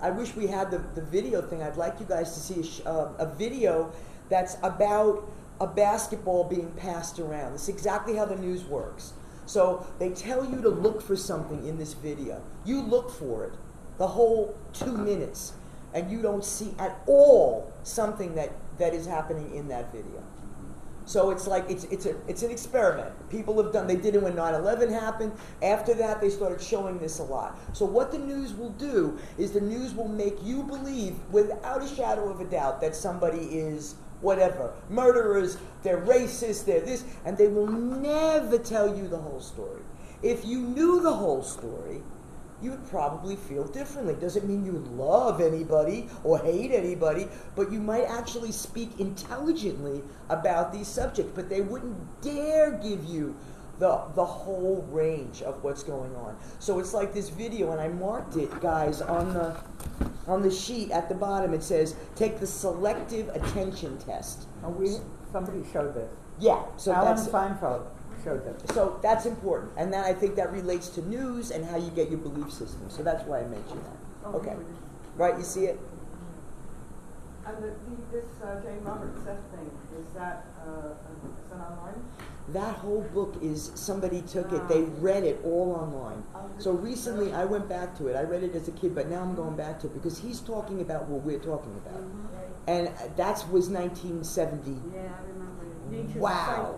B: I wish we had the video thing. I'd like you guys to see a video that's about a basketball being passed around. It's exactly how the news works. So they tell you to look for something in this video. You look for it the whole 2 minutes. and you don't see at all something that is happening in that video. So it's like it's an experiment. People have done. They did it when 9/11 happened. After that, they started showing this a lot. So what the news will do is the news will make you believe, without a shadow of a doubt, that somebody is whatever, murderers, they're racist, they're this, and they will never tell you the whole story. If you knew the whole story, you would probably feel differently. Doesn't mean you would love anybody or hate anybody, but you might actually speak intelligently about these subjects, but they wouldn't dare give you the whole range of what's going on. So it's like this video, and I marked it, guys, on the sheet at the bottom. It says, take the selective attention test.
K: Somebody showed this.
B: Yeah, so
K: Alan
B: that's
K: Seinfeld showed this.
B: so that's important, and then I think that relates to news and how you get your belief system. So that's why I mentioned that.
F: Oh,
B: Okay, right? You see it?
F: And this Jane Roberts Seth thing, is that online?
B: That whole book is, somebody took it, they read it all online. So recently I went back to it. I read it as a kid, but now I'm going back to it because he's talking about what we're talking about. And that was 1970.
C: Yeah, I remember it.
E: Nature's
B: Wow.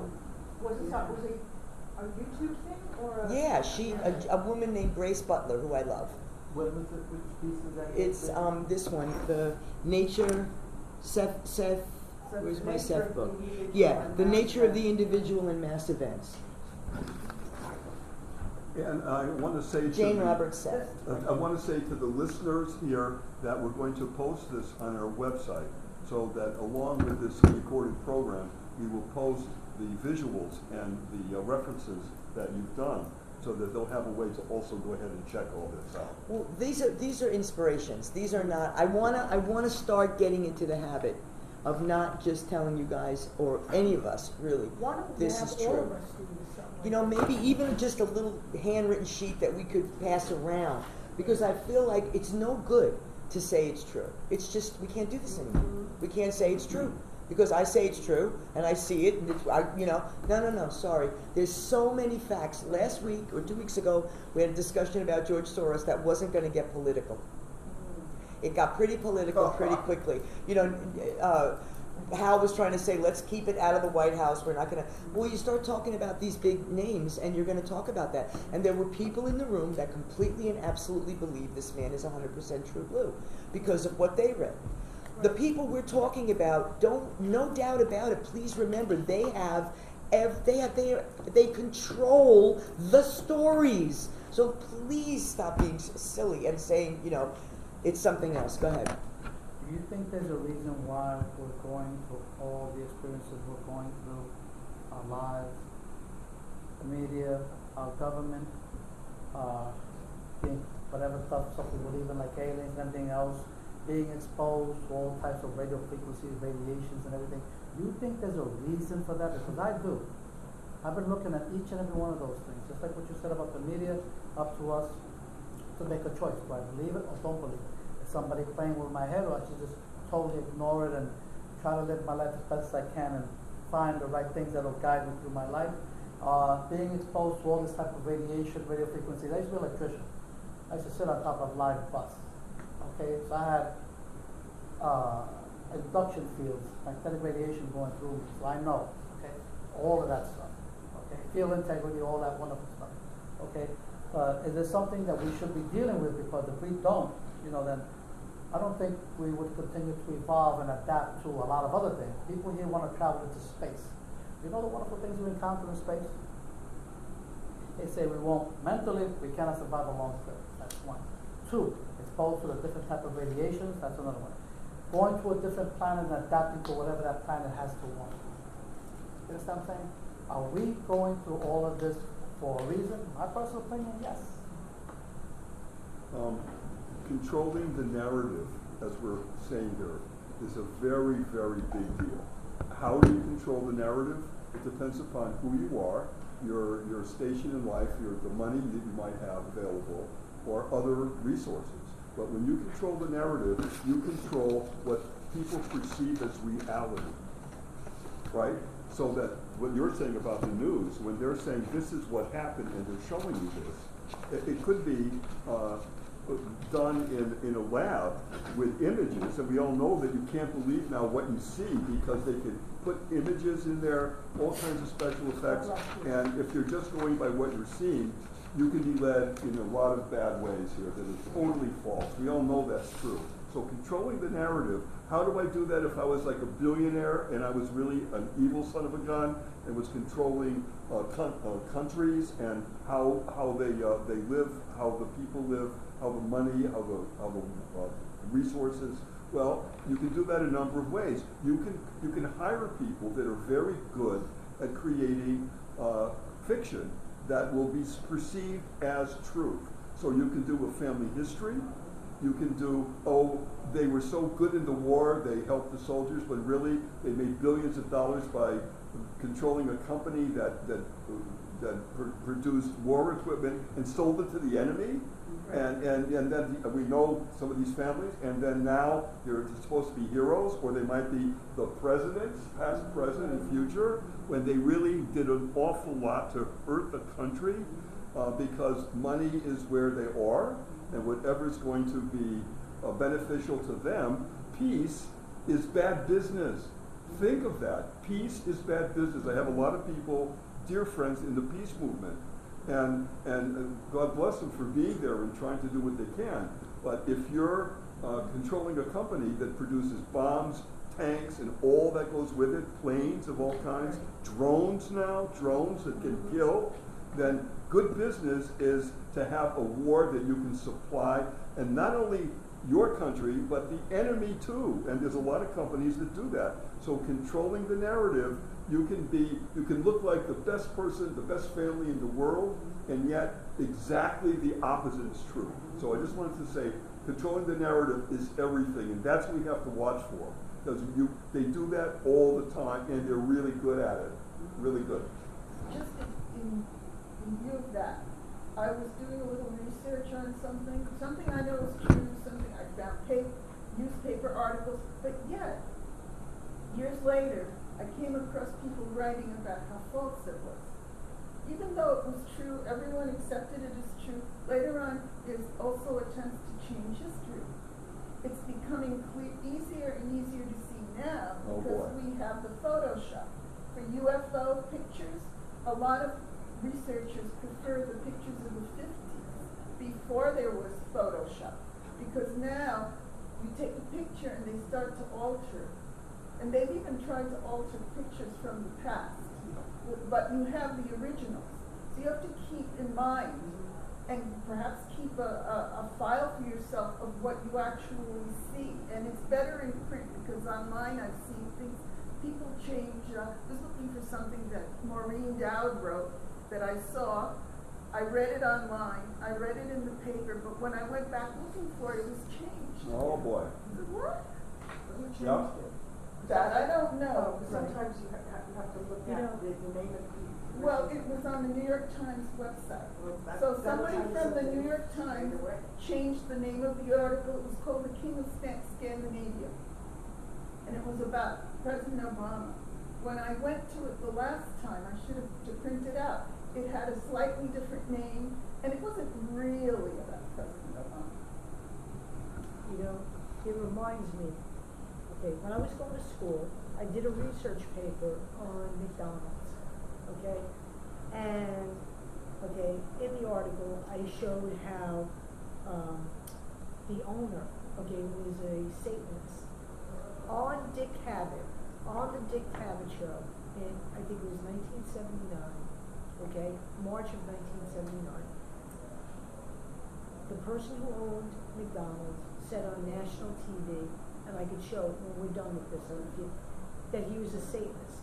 F: Was it a YouTube thing or a?
B: Yeah, a woman named Grace Butler, who I love.
J: What was it, which piece is that?
B: It's this one, the nature, Seth, where's my Seth book? Yeah, the nature of the individual in mass events.
A: And I want to say to
B: Jane Roberts Seth.
A: I want to say to the listeners here that we're going to post this on our website, so that along with this recorded program, we will post the visuals and the references that you've done, so that they'll have a way to also go ahead and check all this out.
B: Well, these are inspirations. These are not. I wanna start getting into the habit of not just telling you guys, or any of us really,
E: Why don't
B: this
E: we
B: is
E: have all
B: true.
E: of us do something
B: You know, maybe even just a little handwritten sheet that we could pass around, because I feel like it's no good to say it's true. It's just, we can't do this anymore. We can't say it's true, because I say it's true and I see it, and it's, no, sorry. There's so many facts. Last week or 2 weeks ago, we had a discussion about George Soros that wasn't going to get political. It got pretty political pretty quickly. Hal was trying to say, let's keep it out of the White House. We're not going to. Well, you start talking about these big names, and you're going to talk about that. And there were people in the room that completely and absolutely believe this man is 100% true blue because of what they read. The people we're talking about no doubt about it. Please remember, they control the stories. So please stop being silly and saying, it's something else. Go ahead.
J: Do you think there's a reason why we're going through all the experiences we're going through, our lives, the media, our government, whatever stuff we believe in, like aliens and everything else, being exposed to all types of radio frequencies, radiations and everything? Do you think there's a reason for that? Because I do. I've been looking at each and every one of those things, just like what you said about the media, up to us to make a choice. Do I believe it or don't believe it? Is somebody playing with my head, or I should just totally ignore it and try to live my life as best as I can and find the right things that will guide me through my life? Being exposed to all this type of radiation, radio frequencies. I used to be an electrician. I used to sit on top of live bus. Okay, so I had induction fields, magnetic radiation going through me, so I know, okay, all of that stuff. Okay, field integrity, all that wonderful stuff. Okay, is there something that we should be dealing with? Because if we don't, then I don't think we would continue to evolve and adapt to a lot of other things. People here want to travel into space. You know the wonderful things we encounter in space? They say we won't mentally, we cannot survive a long trip. That's one. Two, exposed to the different type of radiations. That's another one. Going to a different planet and adapting to whatever that planet has to want. You understand what I'm saying? Are we going through all of this for a reason? My personal opinion, yes.
A: Controlling the narrative, as we're saying here, is a very, very big deal. How do you control the narrative? It depends upon who you are, your station in life, the money that you might have available, or other resources. But when you control the narrative, you control what people perceive as reality, right? So that what you're saying about the news, when they're saying this is what happened and they're showing you this, it could be done in a lab with images, and we all know that you can't believe now what you see because they can put images in there, all kinds of special effects, and if you're just going by what you're seeing, you can be led in a lot of bad ways here that is totally false. We all know that's true. So controlling the narrative, how do I do that if I was like a billionaire and I was really an evil son of a gun and was controlling countries and how they live, how the people live, how the money, how the resources? Well, you can do that a number of ways. You can hire people that are very good at creating fiction that will be perceived as truth. So you can do a family history. You can do, oh, they were so good in the war, they helped the soldiers, but really they made billions of dollars by controlling a company that produced war equipment and sold it to the enemy. And then we know some of these families, and then now they're supposed to be heroes, or they might be the presidents, past, present, and future, when they really did an awful lot to hurt the country because money is where they are, and whatever is going to be beneficial to them. Peace is bad business. Think of that. Peace is bad business. I have a lot of people, dear friends, in the peace movement. And God bless them for being there and trying to do what they can. But if you're controlling a company that produces bombs, tanks, and all that goes with it, planes of all kinds, drones that can kill, then good business is to have a war that you can supply, and not only your country, but the enemy too. And there's a lot of companies that do that. So controlling the narrative, you can look like the best person, the best family in the world, and yet exactly the opposite is true. So I just wanted to say, controlling the narrative is everything, and that's what we have to watch for. Because they do that all the time, and they're really good at it. Really good.
D: Just in view of that, I was doing a little research on something I know is true, something I found newspaper articles, but yet, years later, I came across people writing about how false it was. Even though it was true, everyone accepted it as true. Later on, there's also attempts to change history. It's becoming easier and easier to see now because we have the Photoshop. For UFO pictures, a lot of researchers prefer the pictures of the 50s before there was Photoshop, because now you take a picture and they start to alter, and they've even tried to alter pictures from the past, but you have the originals, so you have to keep in mind and perhaps keep a file for yourself of what you actually see. And it's better in print, because online I've seen things, people change. I was looking for something that Maureen Dowd wrote that I saw. I read it online, I read it in the paper, but when I went back looking for it, it was changed.
A: Oh boy.
D: What?
F: Who changed
A: Yeah.
F: it?
D: That I don't know.
F: Sometimes you have to look at the name of the.
D: Well, it was on the New York Times website.
F: Well,
D: So somebody from the New York Times changed the name of the article. It was called The King of Scandinavia. And it was about President Obama. When I went to it the last time, I should have to print it out. It had a slightly different name, and it wasn't really about President Obama.
E: You know, it reminds me, okay, when I was going to school, I did a research paper on McDonald's, okay? And, okay, in the article, I showed how the owner, okay, was a Satanist. On the Dick Cavett show, in, I think it was 1979, okay, March of 1979, the person who owned McDonald's said on national TV, and I could show when we're done with this, that he was a Satanist.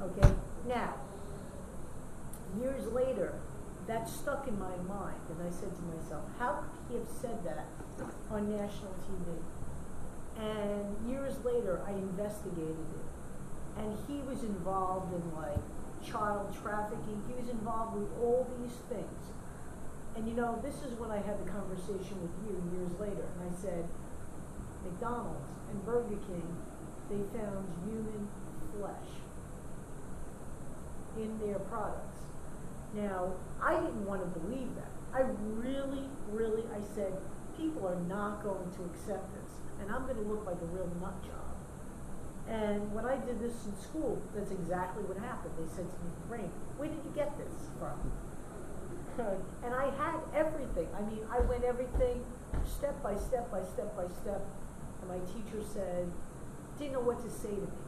E: Okay? Now, years later, that stuck in my mind, and I said to myself, how could he have said that on national TV? And years later, I investigated it, and he was involved in, like, child trafficking. He was involved with all these things. And you know, this is when I had the conversation with you years later, and I said, McDonald's and Burger King, they found human flesh in their products. Now, I didn't want to believe that. I really, I said, people are not going to accept this, and I'm gonna look like a real nut job. And when I did this in school, that's exactly what happened. They said to me, Rain, where did you get this from? And I had everything. I mean, I went everything step by step by step by step. And my teacher said, didn't know what to say to me.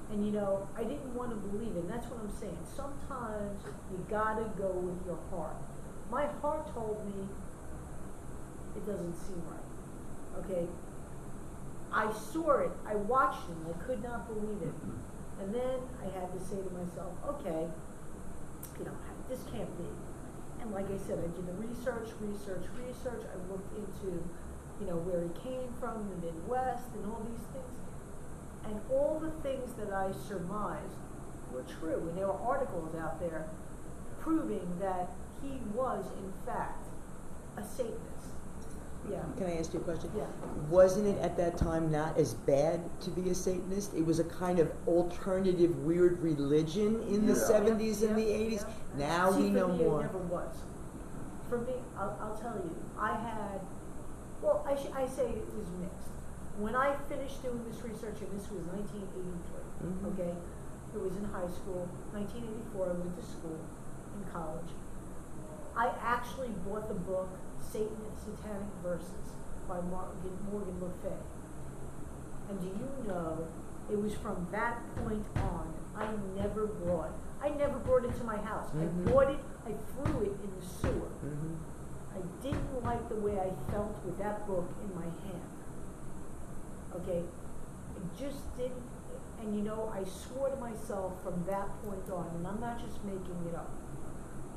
E: And you know, I didn't want to believe it. And that's what I'm saying. Sometimes you gotta go with your heart. My heart told me it doesn't seem right. Okay? I saw it, I watched it, and I could not believe it. And then I had to say to myself, okay, you know, this can't be. And like I said, I did the research. I looked into, you know, where he came from, the Midwest, and all these things. And all the things that I surmised were true. And there were articles out there proving that he was, in fact, a Satanist. Yeah.
B: Can I ask you a question?
E: Yeah.
B: Wasn't it at that time not as bad to be a Satanist? It was a kind of alternative, weird religion in the 70s and the 80s. Now
E: See,
B: we know
E: for me,
B: more.
E: it never was. For me, I'll tell you, I had, well, I say it was mixed. When I finished doing this research, and this was 1983, okay? It was in high school. 1984, I went to school, in college. I actually bought the book Satan and Satanic Verses by Morgan Le Fay. And do you know, it was from that point on, I never brought it to my house. I bought it, I threw it in the sewer. I didn't like the way I felt with that book in my hand. Okay? I just didn't, and you know, I swore to myself from that point on, and I'm not just making it up.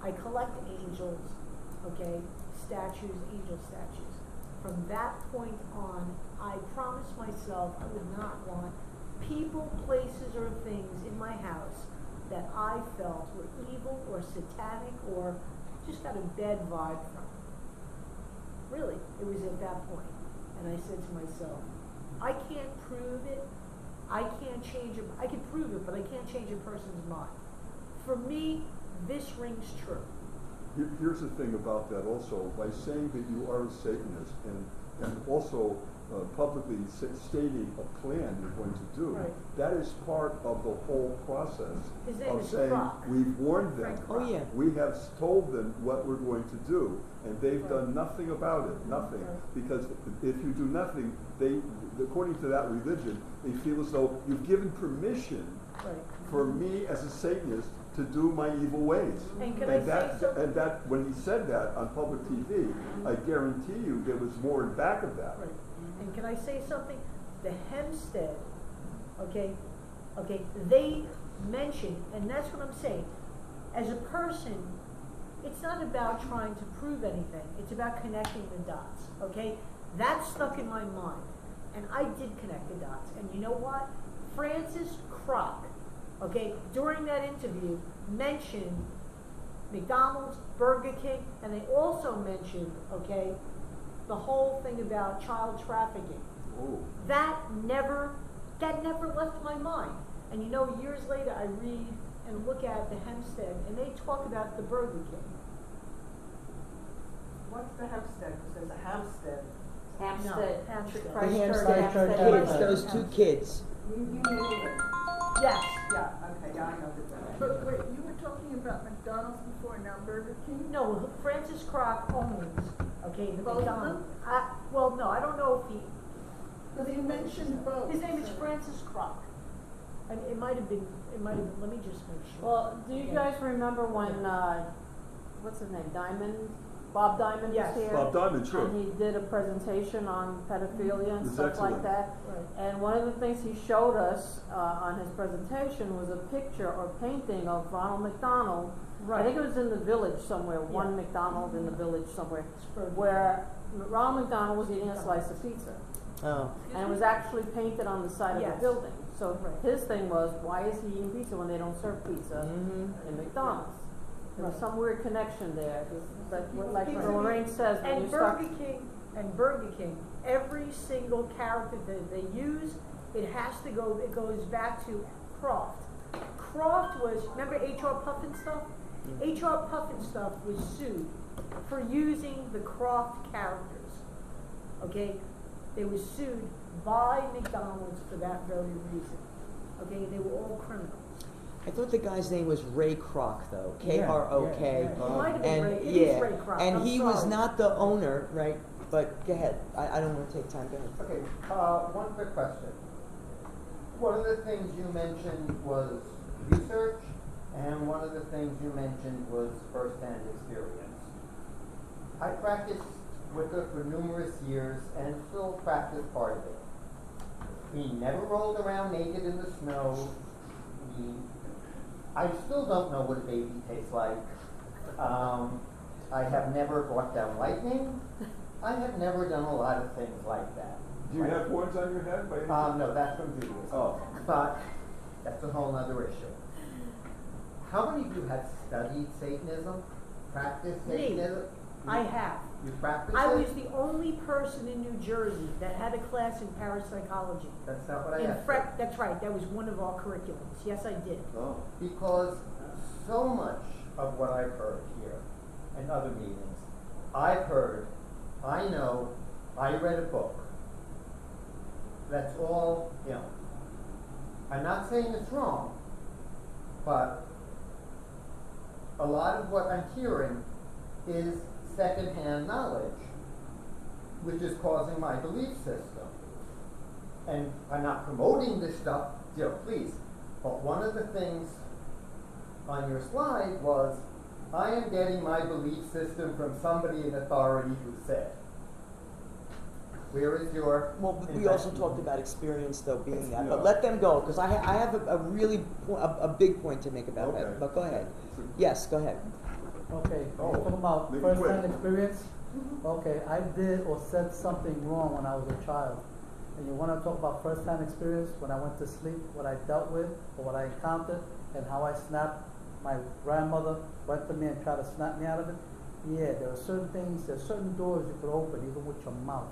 E: I collect angels, okay, angel statues. From that point on, I promised myself I would not want people, places, or things in my house that I felt were evil or satanic or just got a bad vibe from. Really, it was at that point. And I said to myself, I can't prove it, I can't change it, I can prove it, but I can't change a person's mind. For me, this rings true.
A: Here's the thing about that also, by saying that you are a Satanist and also publicly stating a plan you're going to do, that is part of the whole process
E: His name
A: of
E: is
A: saying,
E: Croc.
A: we've warned them,
B: Oh, yeah.
A: we have told them what we're going to do, and they've done nothing about it, nothing. Because if you do nothing, they, according to that religion, they feel as though you've given permission for me as a Satanist to do my evil ways.
E: And can I say something?
A: And that, when he said that on public TV, I guarantee you there was more in back of that.
E: Right. And can I say something? The Hempstead, okay, they mention, and that's what I'm saying, as a person, it's not about trying to prove anything, it's about connecting the dots, okay? That stuck in my mind, and I did connect the dots, and you know what? Francis Croc, okay, during that interview, mentioned McDonald's, Burger King, and they also mentioned, okay, the whole thing about child trafficking.
A: Oh.
E: That never left my mind. And you know, years later, I read and look at the Hempstead, and they talk about the Burger King.
F: What's the Hempstead? Because there's a Hampstead.
H: Hampstead.
E: Hampstead.
B: The
H: Christchurch,
B: Hampstead kids, those two kids.
F: You knew it.
E: Yes.
F: Yeah, okay, yeah, I know that.
D: But wait, you were talking about McDonald's before, now Burger King?
E: No, Francis Croc owns, okay, the
D: Both of
E: McDonald's.
D: them?
E: Well, no, I don't know if he,
D: Because you mentioned both.
E: his name is Francis Croc. And it might have been, let me just make sure.
H: Well, do you guys remember when, what's his name, Bob Diamond
E: Yes.
H: was here?
A: Bob Diamond, sure.
H: And he did a presentation on pedophilia and
A: It was
H: stuff
A: excellent.
H: like that.
E: Right.
H: And one of the things he showed us on his presentation was a picture or painting of Ronald McDonald.
E: Right.
H: I think it was in the village somewhere, one
E: Yeah.
H: McDonald in the village somewhere,
E: Spurgeon.
H: where Ronald McDonald was eating a slice of pizza.
B: Oh.
H: And it was actually painted on the side of
E: Yes.
H: the building. So
E: Right.
H: his thing was, why is he eating pizza when they don't serve pizza in McDonald's? There was
E: Right.
H: some weird connection there. But like
E: Pizza-
H: Lorraine says, when
E: And
H: you start...
E: Burger King, every single character that they use, it goes back to Croft. Croft was, remember H.R. Pufnstuf? H.R. Pufnstuf was sued for using the Croft characters. okay? They were sued by McDonald's for that very reason, okay? They were all criminals.
B: I thought the guy's name was Ray Kroc, though.
K: Yeah,
B: K-R-O-K.
K: yeah.
E: It might have been
B: And
E: Ray, it
B: yeah,
E: is Ray Kroc,
B: and
E: I'm
B: he was
E: sorry.
B: not the owner, right? But go ahead. I don't want to take time. Go ahead.
L: Okay, one quick question. One of the things you mentioned was research, and one of the things you mentioned was first-hand experience. I practiced Wicca for numerous years and still practice part of it. We never rolled around naked in the snow. I still don't know what a baby tastes like. I have never brought down lightning. I have never done a lot of things like that.
A: Do you have horns on your head by any chance?
L: No, that's from Judaism.
A: Oh.
L: But that's a whole other issue. How many of you have studied Satanism? Practiced
E: Me.
L: Satanism?
E: I have.
L: You practice
E: I
L: it?
E: was the only person in New Jersey that had a class in parapsychology.
L: That's not what I
E: In
L: asked.
E: That's right, that was one of our curriculums. Yes, I did.
A: Oh.
L: Because so much of what I've heard here and other meetings, I've heard, I know, I read a book. That's all, I'm not saying it's wrong, but a lot of what I'm hearing is secondhand knowledge, which is causing my belief system. And I'm not promoting this stuff, please. But one of the things on your slide was, I am getting my belief system from somebody in authority who said. Where is your...
B: Well, we also talked about experience, though, being that.
A: Yeah.
B: But let them go, because I have a really a big point to make about
A: Okay.
B: that. But go ahead. Yes, go ahead.
J: Okay,
A: Oh,
J: you're talking about
A: make it
J: first-hand
A: quick.
J: experience? Okay, I did or said something wrong when I was a child. And you want to talk about first-hand experience, when I went to sleep, what I dealt with, or what I encountered, and how I snapped, my grandmother went to me and tried to snap me out of it? Yeah, there are certain things, there are certain doors you could open even with your mouth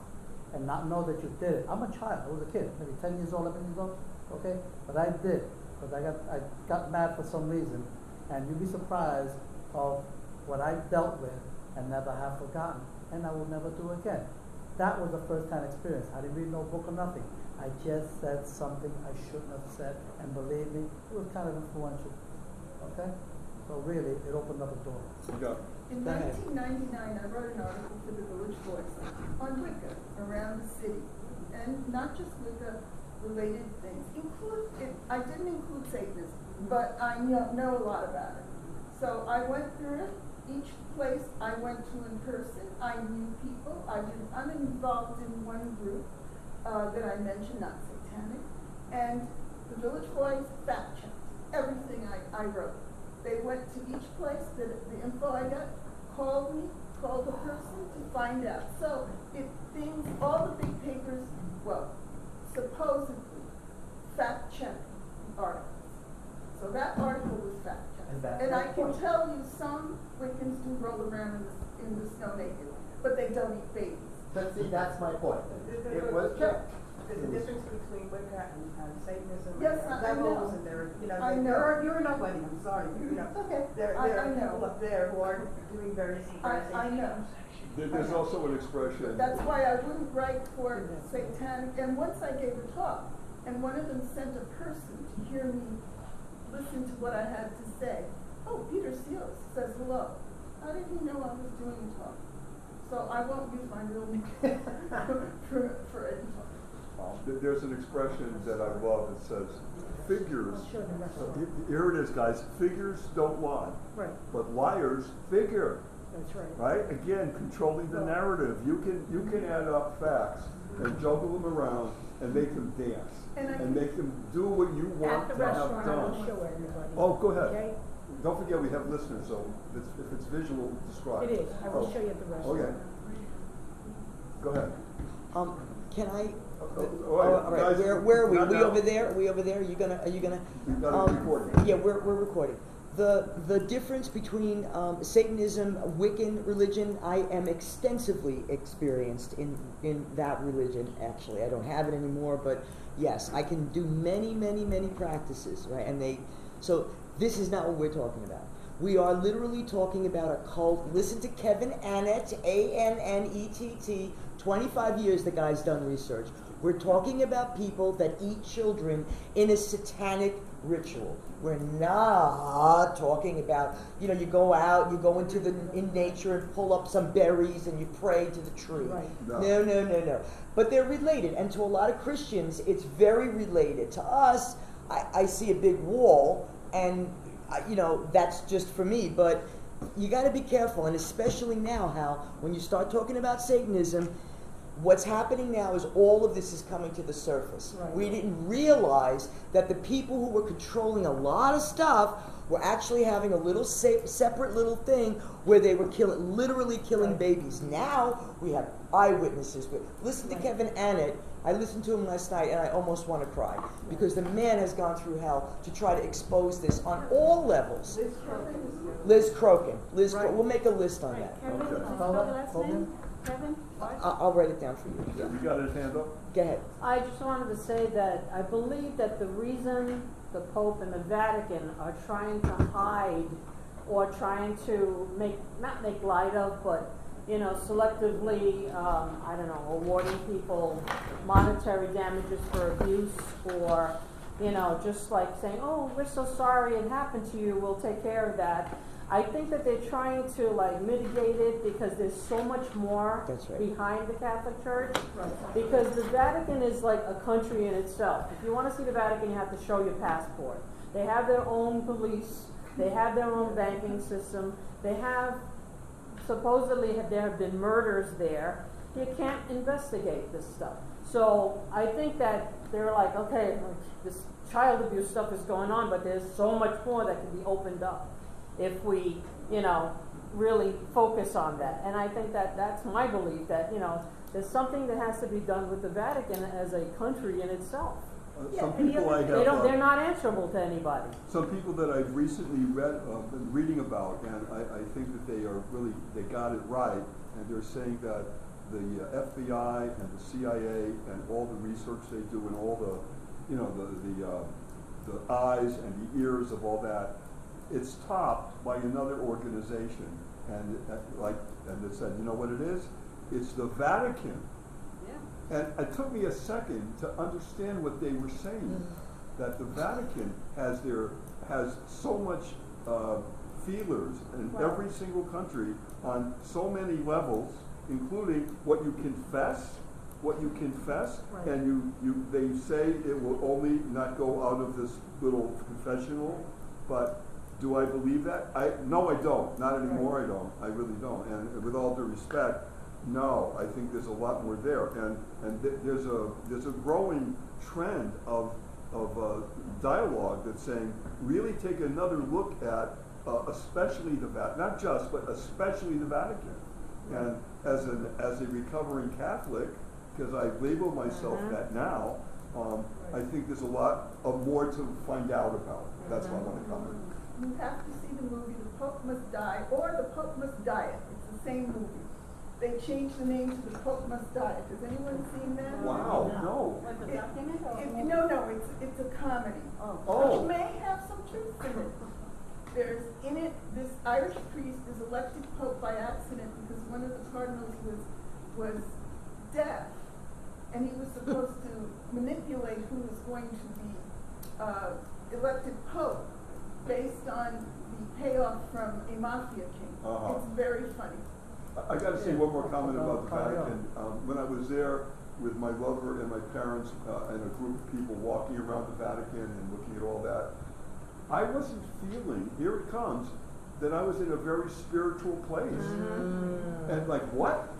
J: and not know that you did it. I'm a child, I was a kid, maybe 10 years old, 11 years old, okay? But I did, because I got mad for some reason, and you'd be surprised of what I dealt with and never have forgotten, and I will never do again. That was a first-hand experience. I didn't read no book or nothing. I just said something I shouldn't have said, and believe me, it was kind of influential. Okay? So really, it opened up a door.
A: Yeah.
D: In
B: Go ahead.
D: 1999, I wrote an article for the Village Voice on Wicca around the city, and not just Wicca-related things. I didn't include Satanism, but I know a lot about it. So I went through it. Each place I went to in person, I knew people. I'm involved in one group that I mentioned, not satanic, and the Village Voice fact-checked everything I wrote. They went to each place, the info I got, called me, called the person to find out. So if all the big papers, supposedly fact-check articles. So that article was fact-checked. And I can tell you some Wiccans do roll around in the snow naked, but they don't eat babies.
L: But see, that's my point. It was checked.
F: There's a difference between Wicca and Satanism.
D: Yes,
F: and
D: I know.
F: levels, and
D: I know.
F: you're nobody, I'm sorry.
D: It's okay.
F: There
D: I
F: are
D: know.
F: people up there who are doing various things.
D: I know.
A: There's also an expression.
D: That's why I wouldn't write for satanic. And once I gave a talk, and one of them sent a person to hear me listen to what I had to say. Oh, Peter Seals says hello. How did he know I was doing a talk? So I won't use my real name for any talk.
A: There's an expression that I love. It says, figures.
E: I'll show the rest of it.
A: Here it is, guys. Figures don't lie.
E: Right,
A: But liars figure.
E: that's right.
A: Right? Again, controlling the narrative. You can add up facts and juggle them around and make them dance.
D: And
A: make them do what you
E: At
A: want
E: the
A: to have
E: restaurant, I will
A: done.
E: show everybody.
A: Oh, go ahead.
E: Okay?
A: Don't forget we have listeners, so if it's visual, describe.
E: It is, I will
A: Oh,
E: show you at the restaurant.
A: Okay. Go ahead.
B: Can I?
A: All right,
B: all right.
A: guys,
B: Where are we?
A: not
B: We
A: now.
B: over there? Are we over there? Are you gonna?
A: We've got it recorded.
B: Yeah, we're recording. The difference between Satanism, Wiccan religion, I am extensively experienced in that religion. Actually, I don't have it anymore, but yes, I can do many practices, right? So this is not what we're talking about. We are literally talking about a cult. Listen to Kevin Annett, Annett, 25 years the guy's done research. We're talking about people that eat children in a satanic ritual. We're not talking about, you know, you go out, you go into in nature and pull up some berries and you pray to the tree.
E: Right.
B: No. But they're related, and to a lot of Christians, it's very related. To us, I see a big wall, and you know, that's just for me. But you got to be careful, and especially now, Hal, when you start talking about Satanism, what's happening now is all of this is coming to the surface.
E: Right.
B: We didn't realize that the people who were controlling a lot of stuff were actually having a little separate little thing where they were literally killing babies. Now we have eyewitnesses. Listen to Kevin Annett. I listened to him last night and I almost want to cry because the man has gone through hell to try to expose this on all levels. Liz Crokin. We'll make a list on that.
C: Kevin,
A: Okay.
C: did you spell the last name? Kevin? What?
B: I'll write it down for you. Yeah.
A: You got his hand up?
B: Go ahead.
H: I just wanted to say that I believe that the reason the Pope and the Vatican are trying to hide or trying to not make light of, but, you know, selectively, I don't know, awarding people monetary damages for abuse, or, you know, just like saying, oh, we're so sorry it happened to you, we'll take care of that. I think that they're trying to like mitigate it because there's so much more behind the Catholic Church.
E: Right.
H: Because the Vatican is like a country in itself. If you want to see the Vatican, you have to show your passport. They have their own police. They have their own banking system. They have, supposedly there have been murders there. You can't investigate this stuff. So I think that they're like, okay, this child abuse stuff is going on, but there's so much more that can be opened up if we, you know, really focus on that. And I think that that's my belief, that, you know, there's something that has to be done with the Vatican as a country in itself.
A: Some people I have,
H: They're not answerable to anybody.
A: some people that I've recently been reading about, and I think that they got it right, and they're saying that the FBI and the CIA and all the research they do and all the, you know, the eyes and the ears of all that, it's topped by another organization, and it said, you know what it is? It's the Vatican.
C: Yeah.
A: And it took me a second to understand what they were saying. That the Vatican has so much feelers in every single country on so many levels, including what you confess,
E: Right.
A: and they say it will only not go out of this little confessional, but do I believe that? No, I don't. Not anymore. I don't. I really don't. And with all due respect, no. I think there's a lot more there. And there's a growing trend of dialogue that's saying really take another look at especially the Vatican, not just, but especially the Vatican. And as a recovering Catholic, because I label myself that now, I think there's a lot of more to find out about. That's why I want to comment.
D: You have to see the movie The Pope Must Die or The Pope Must Diet. It's the same movie. They changed the name to The Pope Must Diet. Has anyone seen that?
A: Wow, no.
C: Like a document or?
D: No, it's a comedy.
A: Oh.
D: Which may have some truth in it. There's in it, this Irish priest is elected Pope by accident because one of the cardinals was deaf, and he was supposed to manipulate who was going to be elected Pope based on the payoff from a mafia king. It's very funny.
A: I got to say one more comment about the Vatican. When I was there with my lover and my parents and a group of people walking around the Vatican and looking at all that, I wasn't feeling, here it comes, that I was in a very spiritual place. And like, what?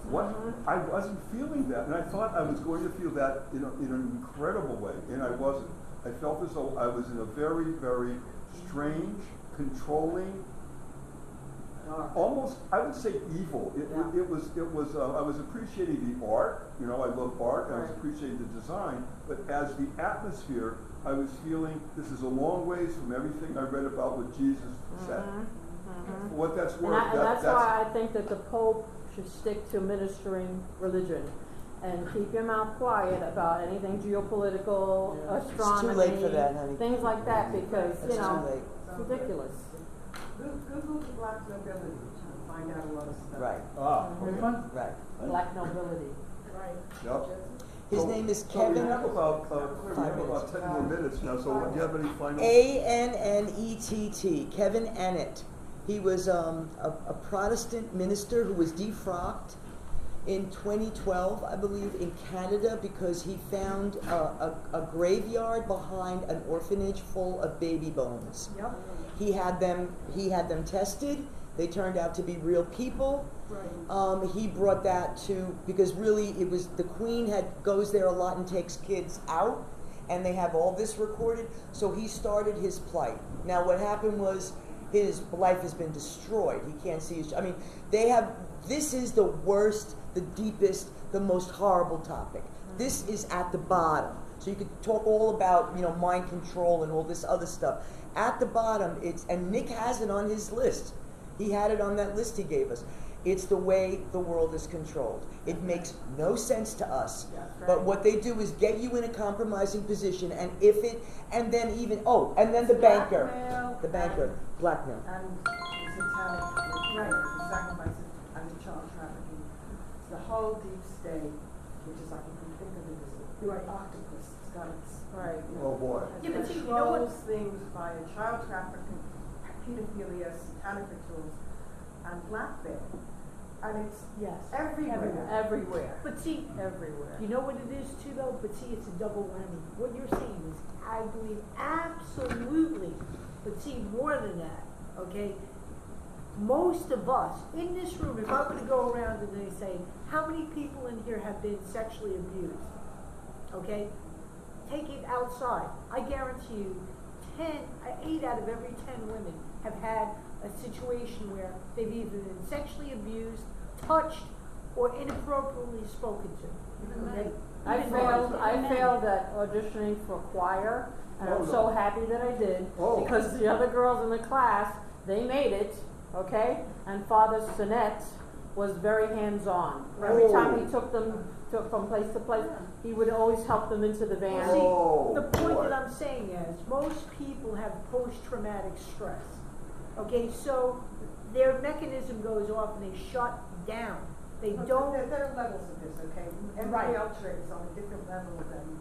A: I wasn't feeling that. And I thought I was going to feel that in an incredible way, and I wasn't. I felt as though I was in a very, very strange, controlling, almost, I would say evil. It was. I was appreciating the art. You know, I love art. I was appreciating the design. But as the atmosphere, I was feeling this is a long ways from everything I read about what Jesus said. For what that's worth.
H: And that's why I think that the Pope should stick to ministering religion and keep your mouth quiet about anything geopolitical, astronomy,
B: It's too late for that, honey.
H: things like that, because
B: It's
H: you know
B: too late.
H: it's ridiculous.
F: Google the black nobility to find out a lot of stuff.
B: Right.
J: Which one?
B: Right.
H: Black nobility.
E: Right.
A: Yep.
B: His
A: So-
B: name is
A: so
B: Kevin.
A: we have about, we have
B: 5
A: about 10 more minutes now, so do you have any final?
B: Annett. Kevin Annett. He was a Protestant minister who was defrocked in 2012, I believe, in Canada because he found a graveyard behind an orphanage full of baby bones.
E: Yep.
B: He had them tested. They turned out to be real people.
E: Right.
B: He brought that to, because really it was, the Queen goes there a lot and takes kids out, and they have all this recorded, so he started his plight. Now what happened was his life has been destroyed. He can't see his, this is the worst, the deepest, the most horrible topic. This is at the bottom. So you could talk all about, mind control and all this other stuff. At the bottom, and Nick has it on his list. He had it on that list he gave us. It's the way the world is controlled. It makes no sense to us. But what they do is get you in a compromising position, and then the banker. Blackmail.
F: And the satanic,
E: Right.
F: the sacrifices, and the child trafficking. The whole deep state, which is like, you can think of it as a big
E: Right.
F: octopus. It's got its,
H: Right.
A: Oh, boy.
E: Yeah, but see, you know what?
F: controls things by child trafficking, pedophilia, satanic rituals, and blackmail. And it's
E: Yes.
F: everywhere.
H: Everywhere.
E: But see,
H: Everywhere.
E: you know what it is too, though? But see, it's a double whammy. What you're saying is, I believe absolutely. But see, more than that, okay? Most of us in this room, if I were to go around and they say, how many people in here have been sexually abused? Okay? Take it outside. I guarantee you, 8 out of every 10 women have had a situation where they've either been sexually abused, touched, or inappropriately spoken to. Okay?
H: I
E: Even
H: failed at auditioning for choir, and
A: Oh,
H: I'm
A: no.
H: so happy that I did,
A: Oh.
H: because the other girls in the class, they made it, okay? And Father Sinet was very hands-on. Every time he took them from place to place, he would always help them into the van.
E: See,
A: Oh,
E: the point
A: boy.
E: that I'm saying is, most people have post-traumatic stress. Okay, so their mechanism goes off and they shut down. They
F: But
E: don't.
F: There are levels of this, okay? Every
E: Right.
F: culture is on a different level than,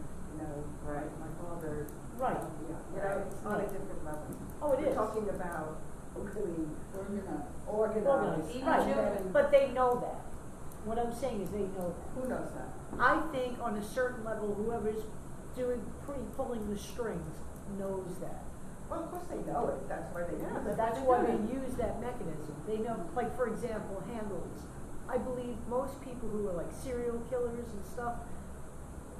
H: Right.
F: my father.
E: Right.
F: It's on a different level.
E: Oh, it
F: We're
E: is.
F: talking about really organized.
E: Organized. Right. But they know that. What I'm saying is they know that.
F: Who knows that?
E: I think on a certain level, whoever's pulling the strings knows that.
F: Well, of course they know it, that's why they use it.
E: But that's why they use that mechanism. They know, like for example, handles. I believe most people who are like serial killers and stuff,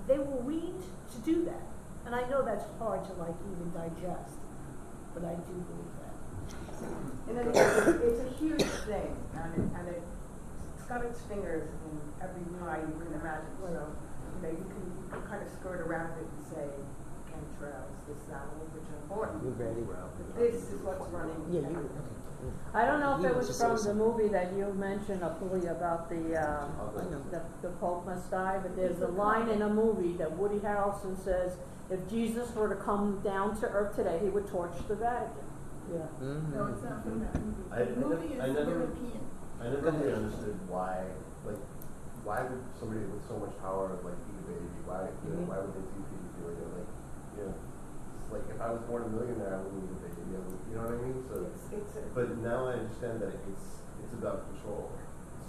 E: they were weaned to do that. And I know that's hard to like even digest, but I do believe that.
F: And then it's a huge thing, and it's got its fingers in every pie you can imagine. So, you can kind of skirt around it and say, chemtrails, this, that, all which are important.
B: You ready?
F: But this is what's running.
B: Yeah, you.
H: I don't know if
B: You
H: it
B: was
H: was
B: just
H: from
B: saying
H: the movie that you mentioned, Apuli, about the Pope must die, but there's a line in a movie that Woody Harrelson says, if Jesus were to come down to earth today, he would torch the Vatican.
E: Yeah.
B: Mm-hmm.
D: No, it's not from that movie.
G: I
D: The movie is European.
G: never really understood why would somebody with so much power eat a baby? Why would they do pedophilia? It's like if I was born a millionaire, I wouldn't need a baby. You know what I mean? So, but now I understand that it's about control.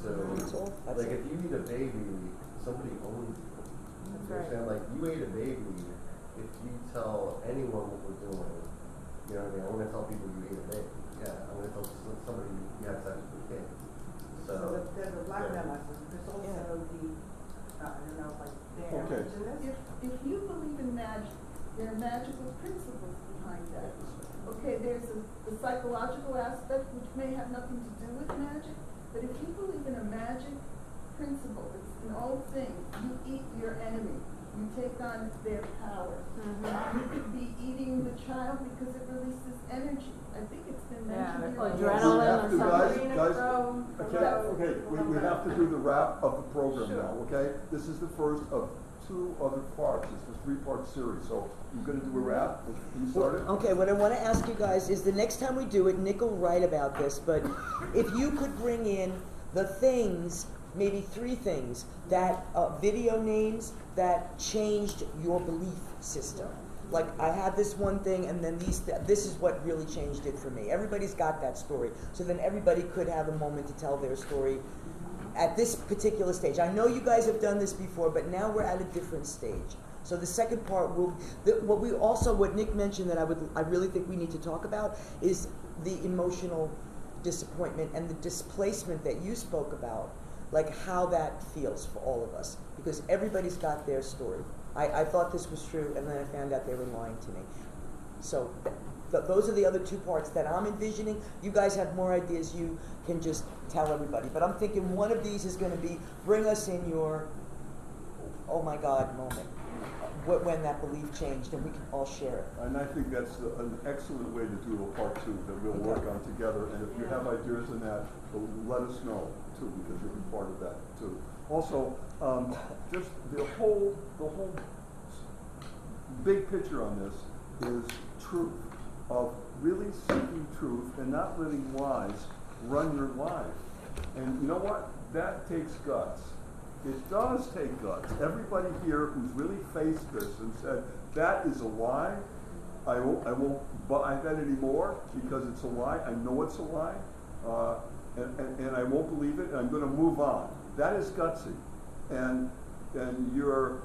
G: So, if you eat a baby, somebody owns you.
H: That's
G: You
H: right.
G: understand? Like you ate a baby. If you tell anyone what we're doing, you know what I mean? I'm going to tell people you ate a baby. Yeah, I'm going to tell somebody you had sex with a kid. So
F: there's a blackmail license. There's also I don't know, they
A: Okay.
F: mention this.
D: If you believe in magic, there are magical principles behind that. Okay, there's the psychological aspect, which may have nothing to do with magic, but if you believe in a magic principle, it's an old thing. You eat your enemy. You take on their power. You could be eating the child because it releases energy. I think it's been mentioned.
H: Yeah,
D: here.
H: adrenaline
A: We
H: or
A: have to,
H: something.
A: Okay, we have to do the wrap of the program now, okay? This is the first of 2 other parts. It's a 3-part series, so you're gonna do a wrap? You started?
B: Okay, what I want to ask you guys is the next time we do it, Nick will write about this, but if you could bring in the things maybe 3 things that video names that changed your belief system. Like, I had this one thing, and then this is what really changed it for me. Everybody's got that story. So then everybody could have a moment to tell their story at this particular stage. I know you guys have done this before, but now we're at a different stage. So the second part what Nick mentioned that I really think we need to talk about is the emotional disappointment and the displacement that you spoke about, like how that feels for all of us, because everybody's got their story. I thought this was true, and then I found out they were lying to me. So those are the other 2 parts that I'm envisioning. You guys have more ideas, you can just tell everybody. But I'm thinking one of these is going to be, bring us in your, oh my God moment, when that belief changed, and we can all share it.
A: And I think that's an excellent way to do a part 2 that we'll work on together. And if you have ideas in that, let us know too, because you'll be part of that too. Also, just the whole big picture on this is truth, of really seeking truth and not letting lies run your life. And you know what? That takes guts. It does take guts. Everybody here who's really faced this and said, that is a lie, I won't buy that anymore because it's a lie, I know it's a lie, and I won't believe it, and I'm going to move on. That is gutsy. And you're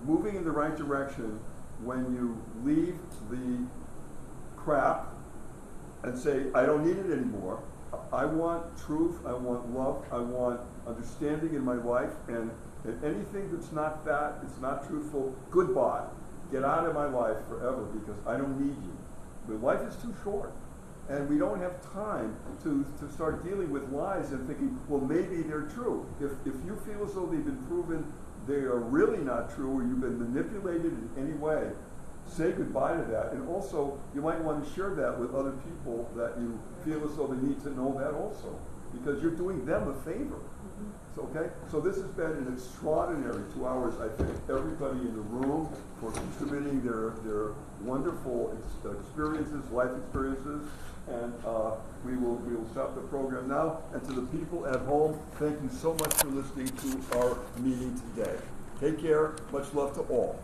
A: moving in the right direction when you leave the crap and say, I don't need it anymore. I want truth, I want love, I want understanding in my life, and anything that's not that, it's not truthful, goodbye. Get out of my life forever because I don't need you. But life is too short. And we don't have time to start dealing with lies and thinking, well, maybe they're true. If you feel as though they've been proven they are really not true, or you've been manipulated in any way, say goodbye to that. And also, you might want to share that with other people that you feel as though they need to know that also, because you're doing them a favor. Okay? So this has been an extraordinary 2 hours. I thank everybody in the room for contributing their wonderful experiences, life experiences. And we will stop the program now. And to the people at home, thank you so much for listening to our meeting today. Take care. Much love to all.